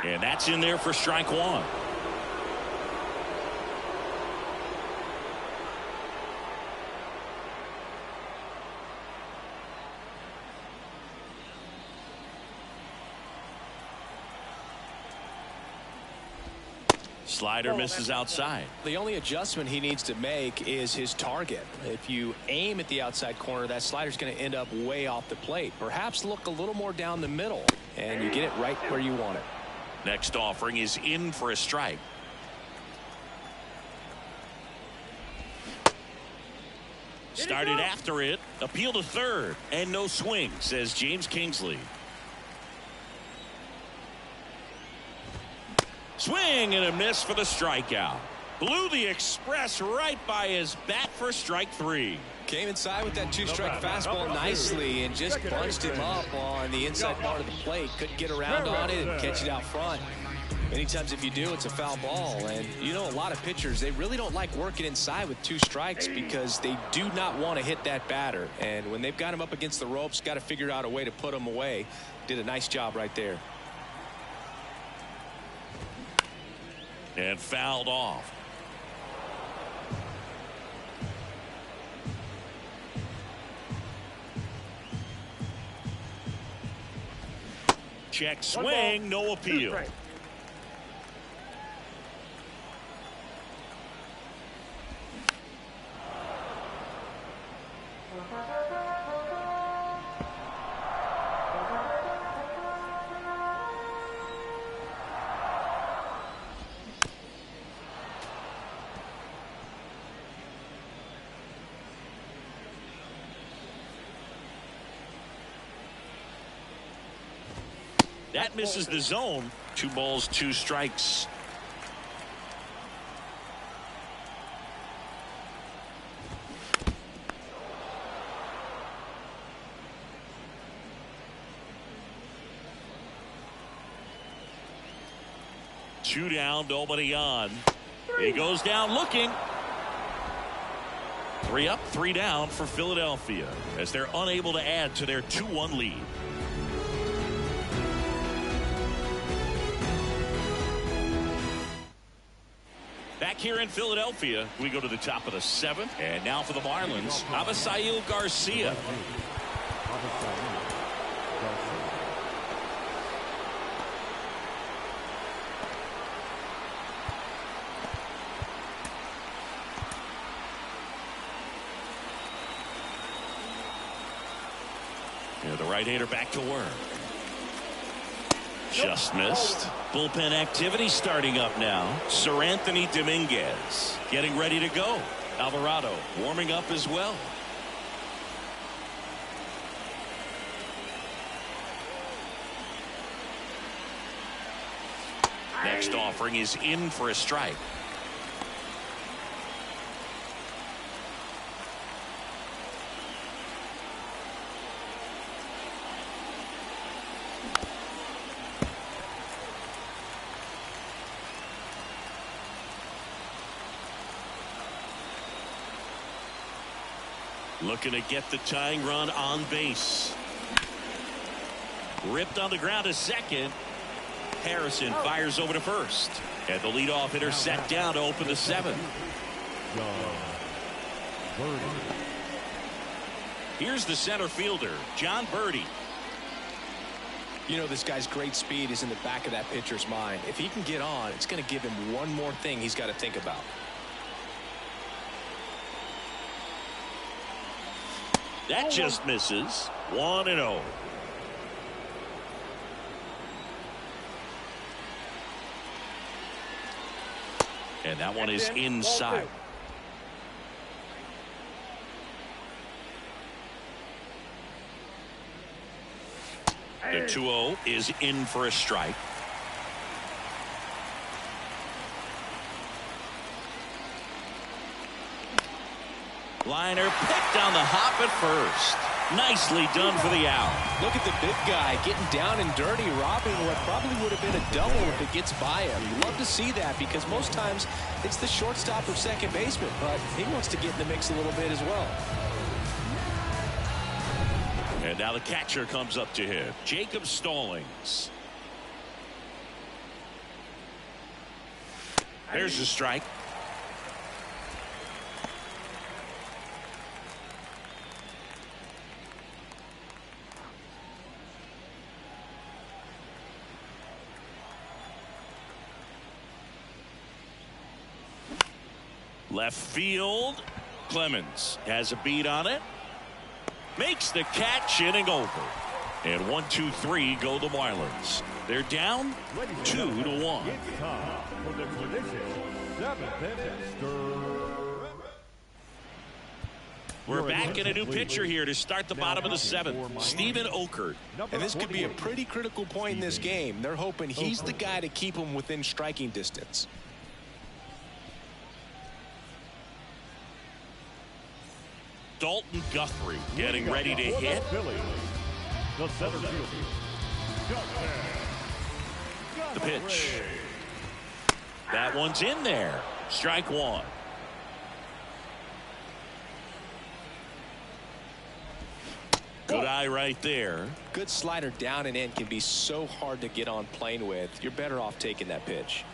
And that's in there for strike 1. Slider misses outside. The only adjustment he needs to make is his target. If you aim at the outside corner, that slider's going to end up way off the plate. Perhaps look a little more down the middle, and you get it right where you want it. Next offering is in for a strike. Started after it. Appeal to third. And no swing, says James Kingsley. Swing and a miss for the strikeout. Blew the express right by his bat for strike 3. Came inside with that 2-strike fastball nicely and just bunched him up on the inside part of the plate. Couldn't get around on it and catch it out front. Many times if you do, it's a foul ball. And you know, a lot of pitchers, they really don't like working inside with 2 strikes because they do not want to hit that batter. And when they've got him up against the ropes, got to figure out a way to put him away. Did a nice job right there. And fouled off. Check swing, no appeal. That misses the zone. 2 balls, 2 strikes. Two down, nobody on. He goes down looking. 3 up, 3 down for Philadelphia as they're unable to add to their 2-1 lead. Back here in Philadelphia, we go to the top of the 7th. And now for the Marlins, Avisail Garcia. The right-hander back to work. Just missed. Bullpen activity starting up now. Sir Anthony Dominguez getting ready to go. Alvarado warming up as well. Next offering is in for a strike. Looking to get the tying run on base. Ripped on the ground to second. Harrison fires over to first. And the leadoff hitter set down to open the 7th. Here's the center fielder, John Birdie. You know, this guy's great speed is in the back of that pitcher's mind. If he can get on, it's going to give him one more thing he's got to think about. That just misses. 1-0. And that one is inside. The 2-0 is in for a strike. Liner picked on the hop at first. Nicely done for the out. Look at the big guy getting down and dirty, robbing what probably would have been a double if it gets by him. You love to see that because most times it's the shortstop or second baseman, but he wants to get in the mix a little bit as well. And now the catcher comes up to hit. Jacob Stallings. There's the strike. Left field. Clemens has a beat on it. Makes the catch, inning over. And 1, 2, 3 go the Marlins. They're down 2-1. It's time for the tradition 7th inning. We're back in a new pitcher here to start the bottom of the 7th. Stephen Okert. And this could be a pretty critical point in this game. They're hoping he's the guy to keep them within striking distance. Dalton Guthrie getting ready to hit. The center fielder. The pitch. That one's in there. Strike one. Good eye right there. Good slider down and in can be so hard to get on plane with. You're better off taking that pitch.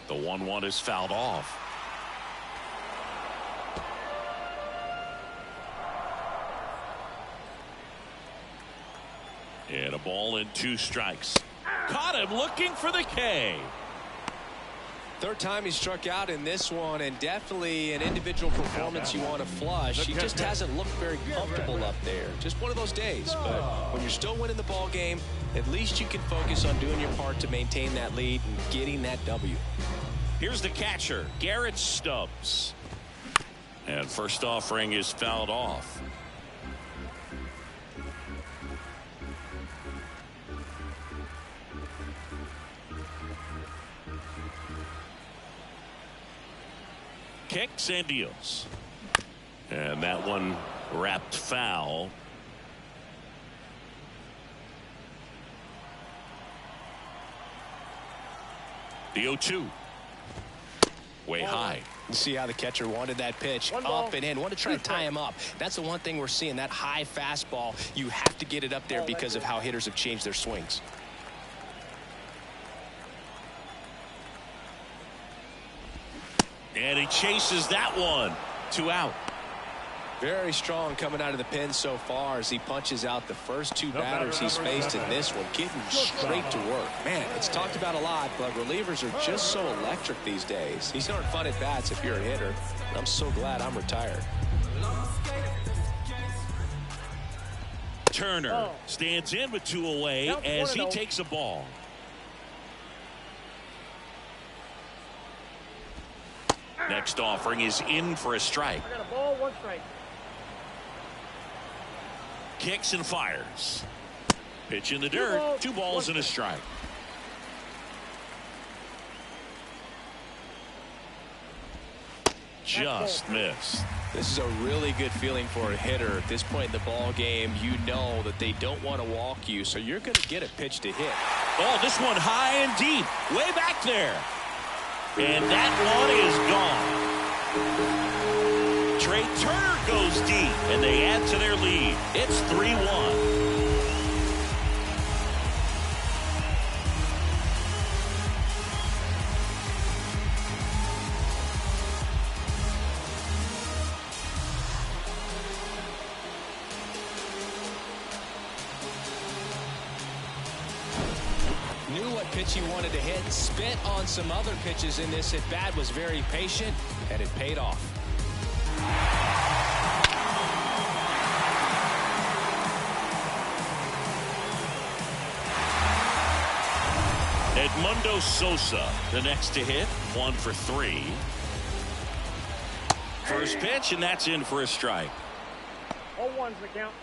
The 1-1 is fouled off. And a ball and 2 strikes. Caught him looking for the K. Third time he struck out in this one, and definitely an individual performance you want to flush. He just hasn't looked very comfortable up there. Just one of those days. But when you're still winning the ball game, at least you can focus on doing your part to maintain that lead and getting that W. Here's the catcher, Garrett Stubbs. And first offering is fouled off. Kicks and deals. And that one wrapped foul. The 0-2. Way high. You see how the catcher wanted that pitch up and in. Want to try to tie him up. That's the one thing we're seeing, that high fastball. You have to get it up there because of how hitters have changed their swings. And he chases that one. 2 out. Very strong coming out of the pen so far as he punches out the first 2 batters he's faced in this one, getting straight to work. Man, it's talked about a lot, but relievers are just so electric these days. These aren't fun at bats if you're a hitter. I'm so glad I'm retired. Turner stands in with 2 away as he takes a ball. Next offering is in for a strike. I got a ball, 1 strike. Kicks and fires. Pitch in the dirt. 2 balls and a strike. Just missed. This is a really good feeling for a hitter. At this point in the ball game, you know that they don't want to walk you, so you're going to get a pitch to hit. Oh, this one high and deep. Way back there. And that one is gone. Trey Turner goes deep, and they add to their lead. It's 3-1. Knew what pitch he wanted to hit, spit on some other pitches in this at bat, was very patient, and it paid off. Edmundo Sosa, the next to hit, 1 for 3. First pitch, and that's in for a strike. 0-1's the count.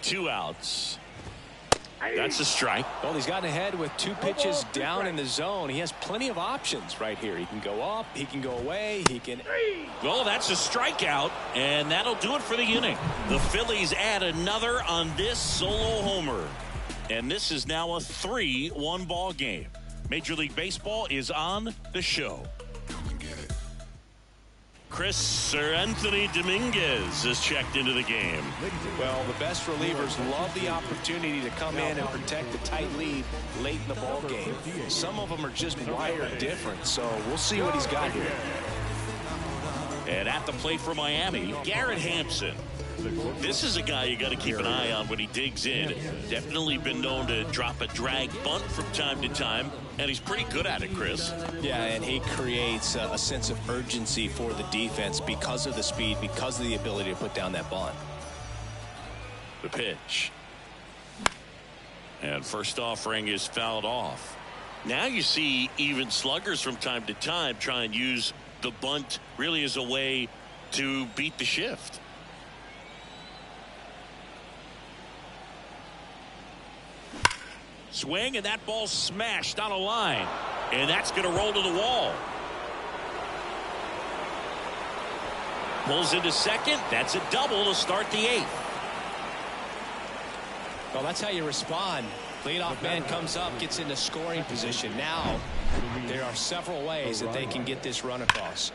Two outs. That's a strike. Well, he's gotten ahead with 2 pitches down in the zone. He has plenty of options right here. He can go up, he can go away, he can... Well, that's a strikeout, and that'll do it for the inning. The Phillies add another on this solo homer. And this is now a 3-1 ball game. Major League Baseball is on the show. Anthony Dominguez is checked into the game. Well, the best relievers love the opportunity to come in and protect the tight lead late in the ball game. Some of them are just wired different, so we'll see what he's got here. And at the plate for Miami, Garrett Hampson. This is a guy you got to keep an eye on when he digs in. Definitely been known to drop a drag bunt from time to time, and he's pretty good at it, Chris. Yeah, and he creates a sense of urgency for the defense because of the speed, because of the ability to put down that bunt. The pitch. And first offering is fouled off. Now you see even sluggers from time to time try and use the bunt really as a way to beat the shift. Swing, and that ball smashed on a line. And that's going to roll to the wall. Pulls into second. That's a double to start the 8th. Well, that's how you respond. Leadoff man comes up, gets into scoring position. Now, there are several ways that they can get this run across.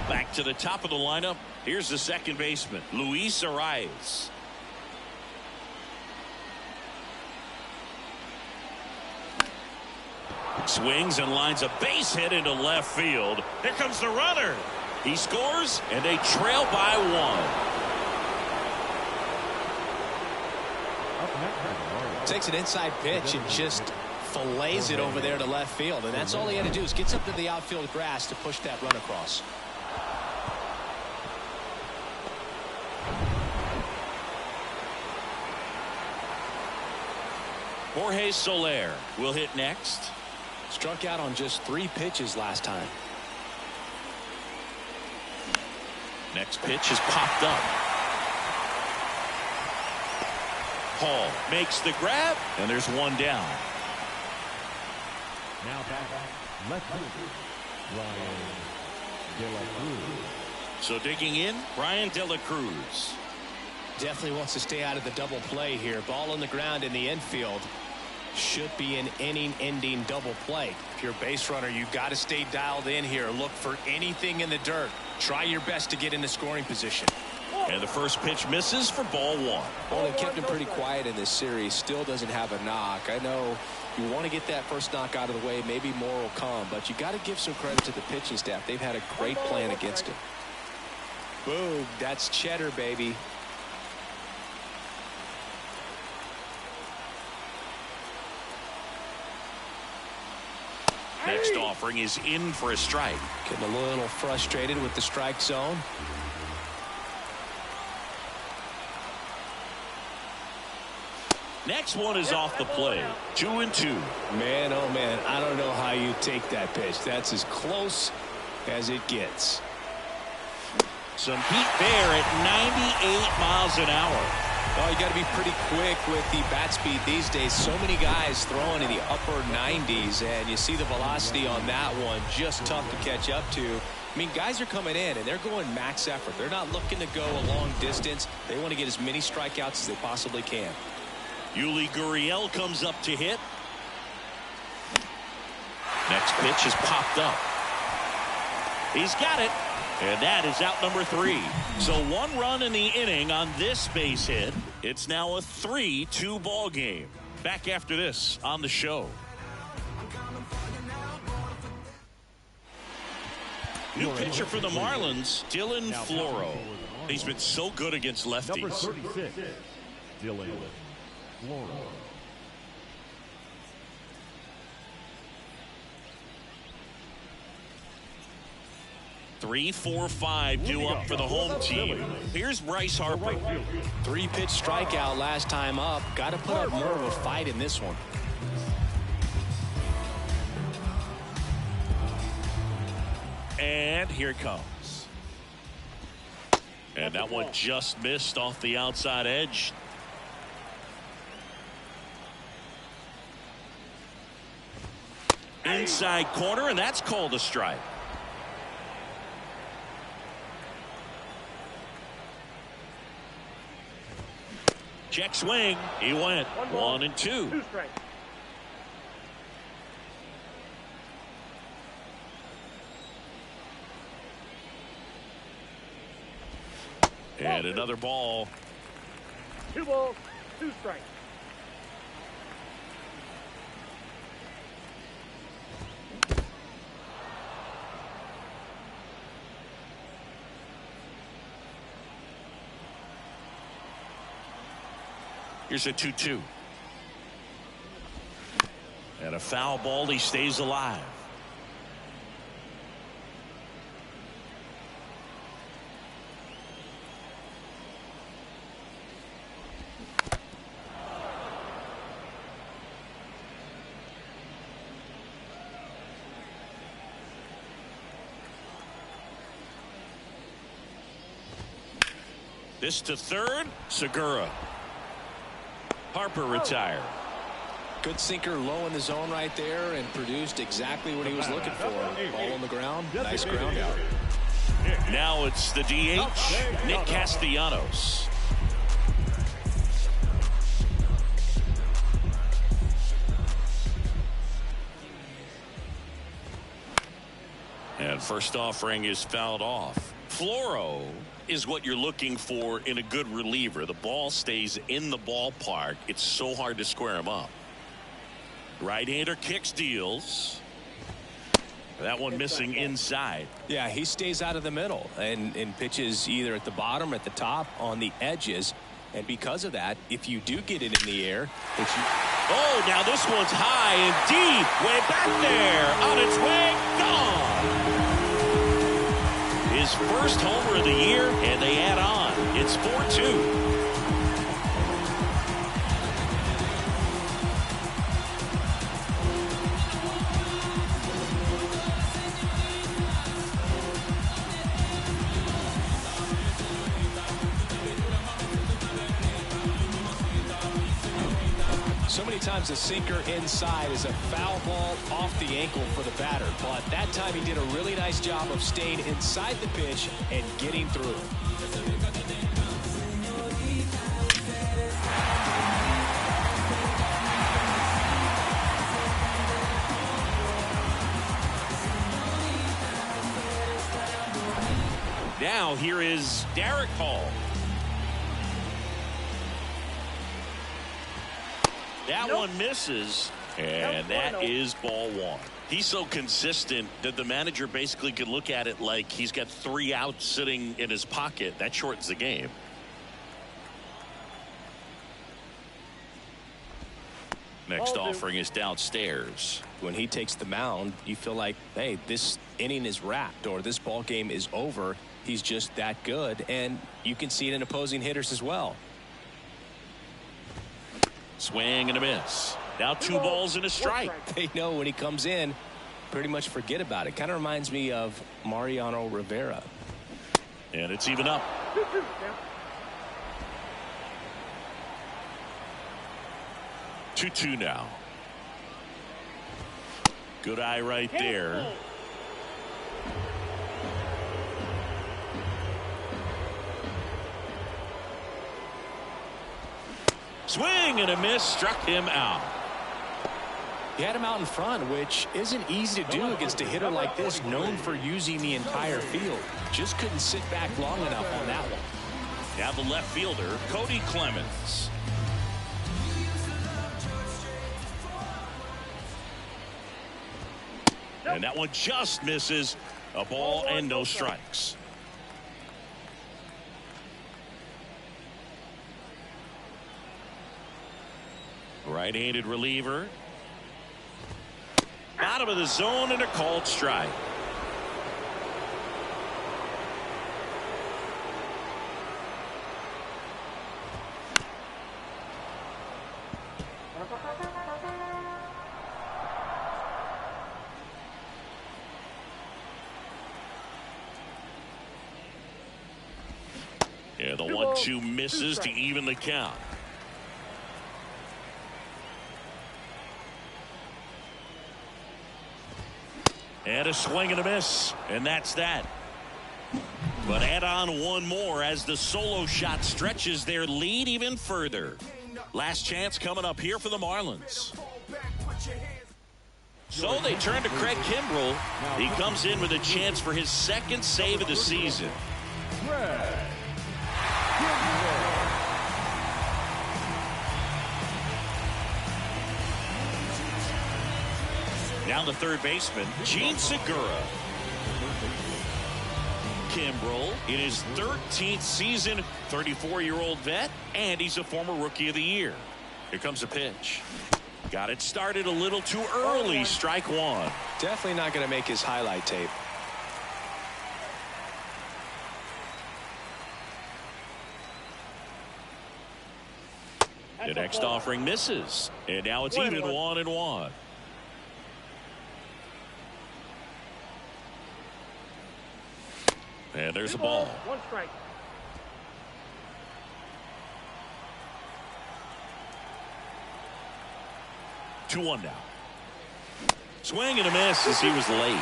Back to the top of the lineup. Here's the second baseman, Luis Arias. Swings and lines a base hit into left field. Here comes the runner. He scores, and they trail by 1. Takes an inside pitch and just fillets it over there to left field. And that's all he had to do is get up to the outfield grass to push that run across. Jorge Soler will hit next. Struck out on just 3 pitches last time. Next pitch is popped up. Hall makes the grab, and there's one down. Now back, left field, Brian De La Cruz. So digging in, Brian De La Cruz. Definitely wants to stay out of the double play here. Ball on the ground in the infield. Should be an inning-ending double play. If you're a base runner, you've got to stay dialed in here. Look for anything in the dirt. Try your best to get into scoring position. And the first pitch misses for ball 1. Well, they kept him pretty quiet in this series. Still doesn't have a knock. I know you want to get that first knock out of the way. Maybe more will come, but you got to give some credit to the pitching staff. They've had a great plan against him. Boom, that's cheddar, baby. Next offering is in for a strike. Getting a little frustrated with the strike zone. Next one is off the plate. 2-2. Man, oh man, I don't know how you take that pitch. That's as close as it gets. Some heat there at 98 miles an hour. Oh, you got to be pretty quick with the bat speed these days. So many guys throwing in the upper 90s, and you see the velocity on that one. Just tough to catch up to. I mean, guys are coming in, and they're going max effort. They're not looking to go a long distance. They want to get as many strikeouts as they possibly can. Yuli Gurriel comes up to hit. Next pitch is popped up. He's got it. And that is out number 3. So 1 run in the inning on this base hit. It's now a 3-2 ball game. Back after this on the show. New pitcher for the Marlins, Dylan Floro. He's been so good against lefties. Number 36, Dylan Floro. Three, 4, 5 due up for the home team. Here's Bryce Harper. 3-pitch strikeout last time up. Got to put up more of a fight in this one. And here it comes. And that one just missed off the outside edge. Inside corner, and that's called a strike. Check swing. He went 1 and 2. 2 strikes. And another ball. 2 balls, 2 strikes. Here's a 2-2. And a foul ball. He stays alive. This to third. Segura. Harper retired. Good sinker low in the zone right there and produced exactly what he was looking for. Ball on the ground. Nice ground out. Now it's the DH, Nick Castellanos. And first offering is fouled off. Floro is what you're looking for in a good reliever. The ball stays in the ballpark. It's so hard to square him up. Right-hander kicks, deals. That one missing inside. Yeah, he stays out of the middle and pitches either at the bottom or at the top on the edges. And because of that, if you do get it in the air, oh, now this one's high and deep, way back there, on its way, gone. His first homer of the year, and they add on. It's 4-2. So many times a sinker inside is a foul ball off the ankle for the batter. But that time he did a really nice job of staying inside the pitch and getting through it. Now here is Derek Hall. That one misses, and that is ball 1. He's so consistent that the manager basically could look at it like he's got 3 outs sitting in his pocket. That shortens the game. Next offering is downstairs. When he takes the mound, you feel like, hey, this inning is wrapped or this ball game is over. He's just that good, and you can see it in opposing hitters as well. Swing and a miss. Now 2 balls and a strike. They know when he comes in, pretty much forget about it. Kind of reminds me of Mariano Rivera. And it's even up. 2-2 now. Good eye right there. Swing and a miss, struck him out. He had him out in front, which isn't easy to do against a hitter like this, known for using the entire field. Just couldn't sit back long enough on that one. Now the left fielder, Cody Clemens. And that one just misses. A ball and no strikes. Right-handed reliever. Bottom of the zone and a called strike. Yeah, the 1-2 misses to even the count. And a swing and a miss, and that's that. But add on one more as the solo shot stretches their lead even further. Last chance coming up here for the Marlins. So they turn to Craig Kimbrell. He comes in with a chance for his second save of the season. Now the third baseman, Gene Segura. Kimbrell in his 13th season, 34-year-old vet, and he's a former Rookie of the Year. Here comes a pitch. Got it started a little too early. Strike one. Definitely not going to make his highlight tape. The next offering misses, and now it's even 1-1. And there's a ball. 1 strike. Two 2-1 now. Swing and a miss as he was late.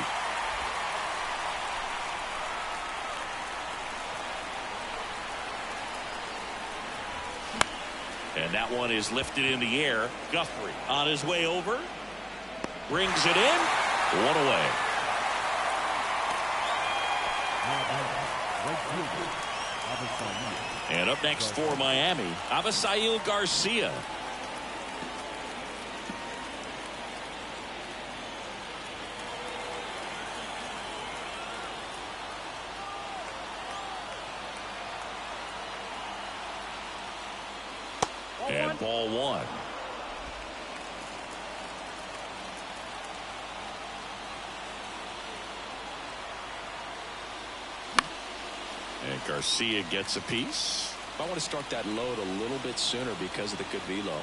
And that one is lifted in the air. Guthrie on his way over. Brings it in. One away. And up next for Miami, Avisail Garcia. And ball one. And Garcia gets a piece. I want to start that load a little bit sooner because of the good velo.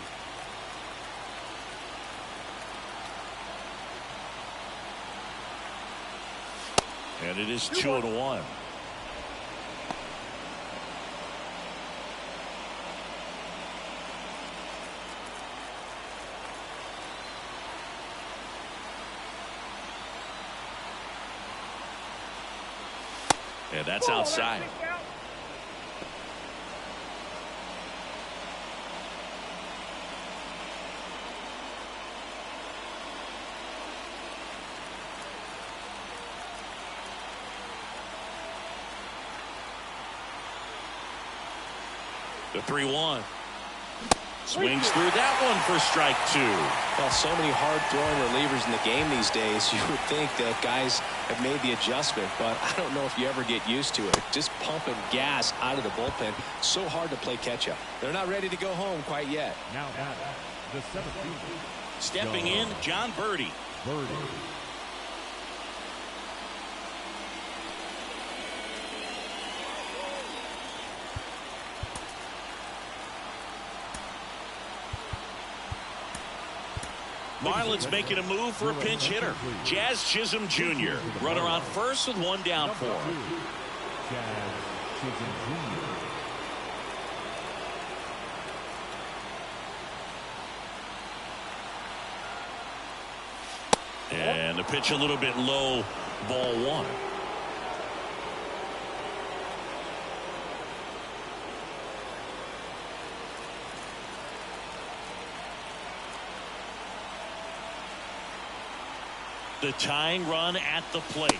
And it is 2-1. And that's outside. The 3-1. Swings through that one for strike two. Well, so many hard-throwing relievers in the game these days, you would think that guys have made the adjustment, but I don't know if you ever get used to it. Just pumping gas out of the bullpen, so hard to play catch-up. They're not ready to go home quite yet. Now the 17th. Stepping in, John Birdie. Marlins making a move for a pinch hitter. Jazz Chisholm Jr. Runner on first with one down for him. Jazz Chisholm Jr. And the pitch a little bit low, ball one. The tying run at the plate.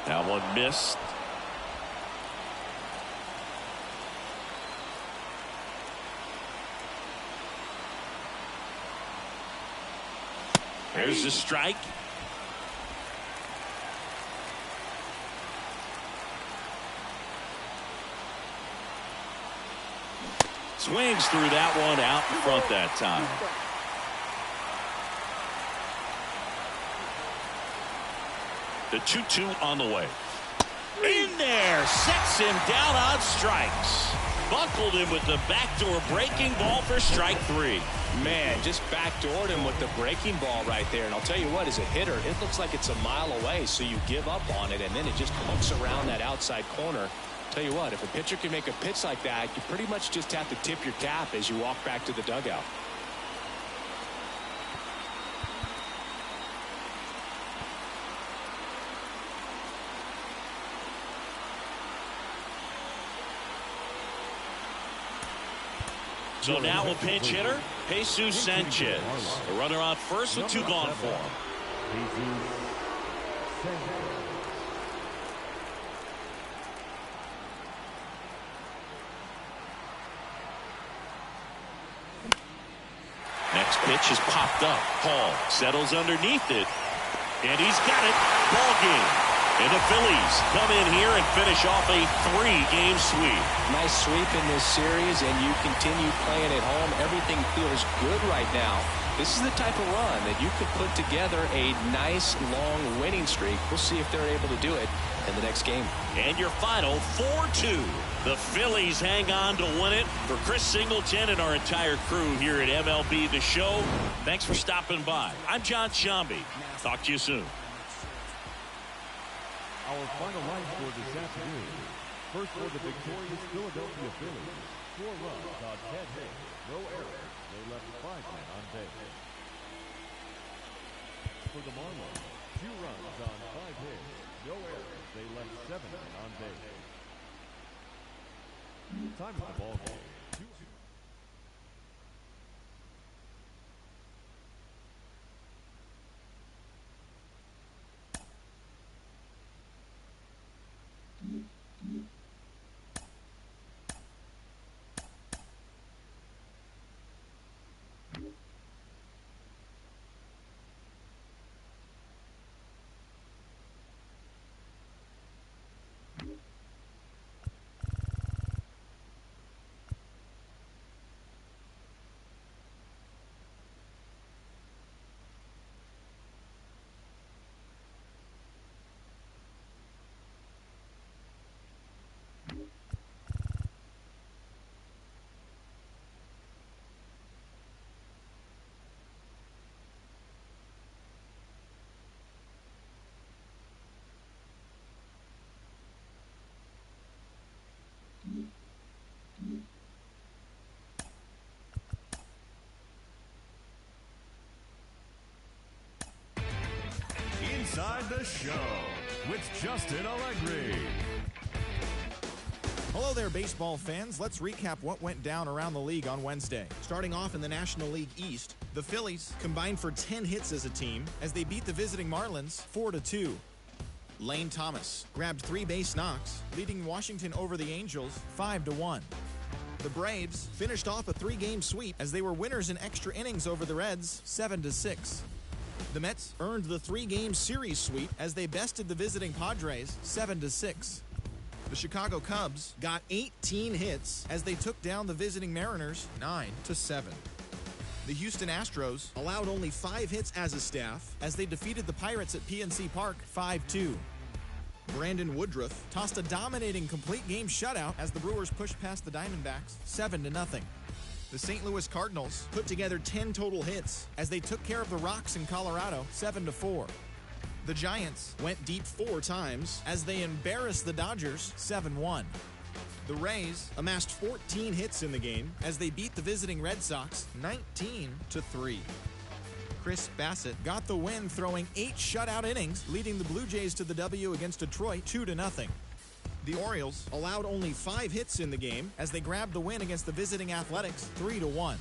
That one missed. There's the strike. Swings through that one out in front that time. The 2-2 on the way. In there, sets him down on strikes. Buckled him with the backdoor breaking ball for strike 3. Man, just backdoored him with the breaking ball right there. And I'll tell you what, as a hitter, it looks like it's a mile away, so you give up on it, and then it just hooks around that outside corner. Tell you what, if a pitcher can make a pitch like that, you pretty much just have to tip your cap as you walk back to the dugout. So now a pinch hitter, Jesus Sanchez. A runner on first with 2 gone for him. Next pitch is popped up. Hall settles underneath it, and he's got it. Ball game. And the Phillies come in here and finish off a 3-game sweep. Nice sweep in this series, and you continue playing at home. Everything feels good right now. This is the type of run that you could put together a nice, long winning streak. We'll see if they're able to do it in the next game. And your final 4-2. The Phillies hang on to win it. For Chris Singleton and our entire crew here at MLB The Show, thanks for stopping by. I'm John Shambi. Talk to you soon. Our final line score this afternoon. First for the victorious Philadelphia Phillies. 4 runs on 10 hits, no errors. They left 5 men on base. For the Marlins, 2 runs on 5 hits, no errors. They left 7 men on base. Time of the ball game. Inside the Show with Justin Allegri. Hello there, baseball fans. Let's recap what went down around the league on Wednesday. Starting off in the National League East, the Phillies combined for 10 hits as a team as they beat the visiting Marlins 4-2. Lane Thomas grabbed 3 base knocks, leading Washington over the Angels 5-1. The Braves finished off a 3-game sweep as they were winners in extra innings over the Reds 7-6. The Mets earned the 3-game series sweep as they bested the visiting Padres 7-6. The Chicago Cubs got 18 hits as they took down the visiting Mariners 9-7. The Houston Astros allowed only 5 hits as a staff as they defeated the Pirates at PNC Park 5-2. Brandon Woodruff tossed a dominating complete game shutout as the Brewers pushed past the Diamondbacks 7-0. The St. Louis Cardinals put together 10 total hits as they took care of the Rocks in Colorado 7-4. The Giants went deep 4 times as they embarrassed the Dodgers 7-1. The Rays amassed 14 hits in the game as they beat the visiting Red Sox 19-3. Chris Bassett got the win, throwing 8 shutout innings, leading the Blue Jays to the W against Detroit 2-0. The Orioles allowed only 5 hits in the game as they grabbed the win against the visiting Athletics 3-1.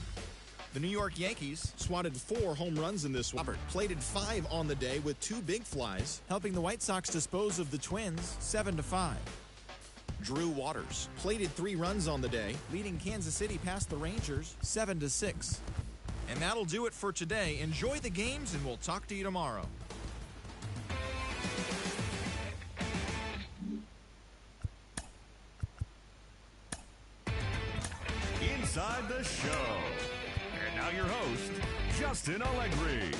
The New York Yankees swatted 4 home runs in this one. Plated 5 on the day with 2 big flies, helping the White Sox dispose of the Twins 7-5. Drew Waters plated 3 runs on the day, leading Kansas City past the Rangers 7-6. And that'll do it for today. Enjoy the games, and we'll talk to you tomorrow. Inside the Show. And now your host, Justin Allegri.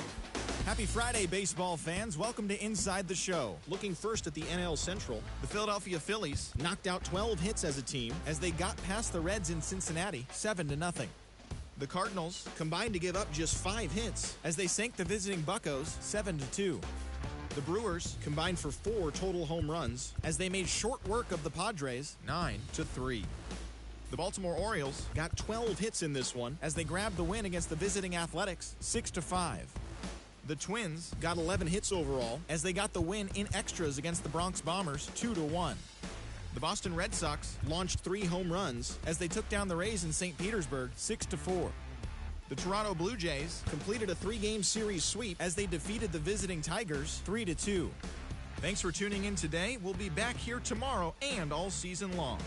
Happy Friday, baseball fans. Welcome to Inside the Show. Looking first at the NL Central, the Philadelphia Phillies knocked out 12 hits as a team as they got past the Reds in Cincinnati 7-0. The Cardinals combined to give up just 5 hits as they sank the visiting Buccos 7-2. The Brewers combined for 4 total home runs as they made short work of the Padres 9-3. The Baltimore Orioles got 12 hits in this one as they grabbed the win against the visiting Athletics 6-5. The Twins got 11 hits overall as they got the win in extras against the Bronx Bombers 2-1. The Boston Red Sox launched 3 home runs as they took down the Rays in St. Petersburg 6-4. The Toronto Blue Jays completed a 3-game series sweep as they defeated the visiting Tigers 3-2. Thanks for tuning in today. We'll be back here tomorrow and all season long.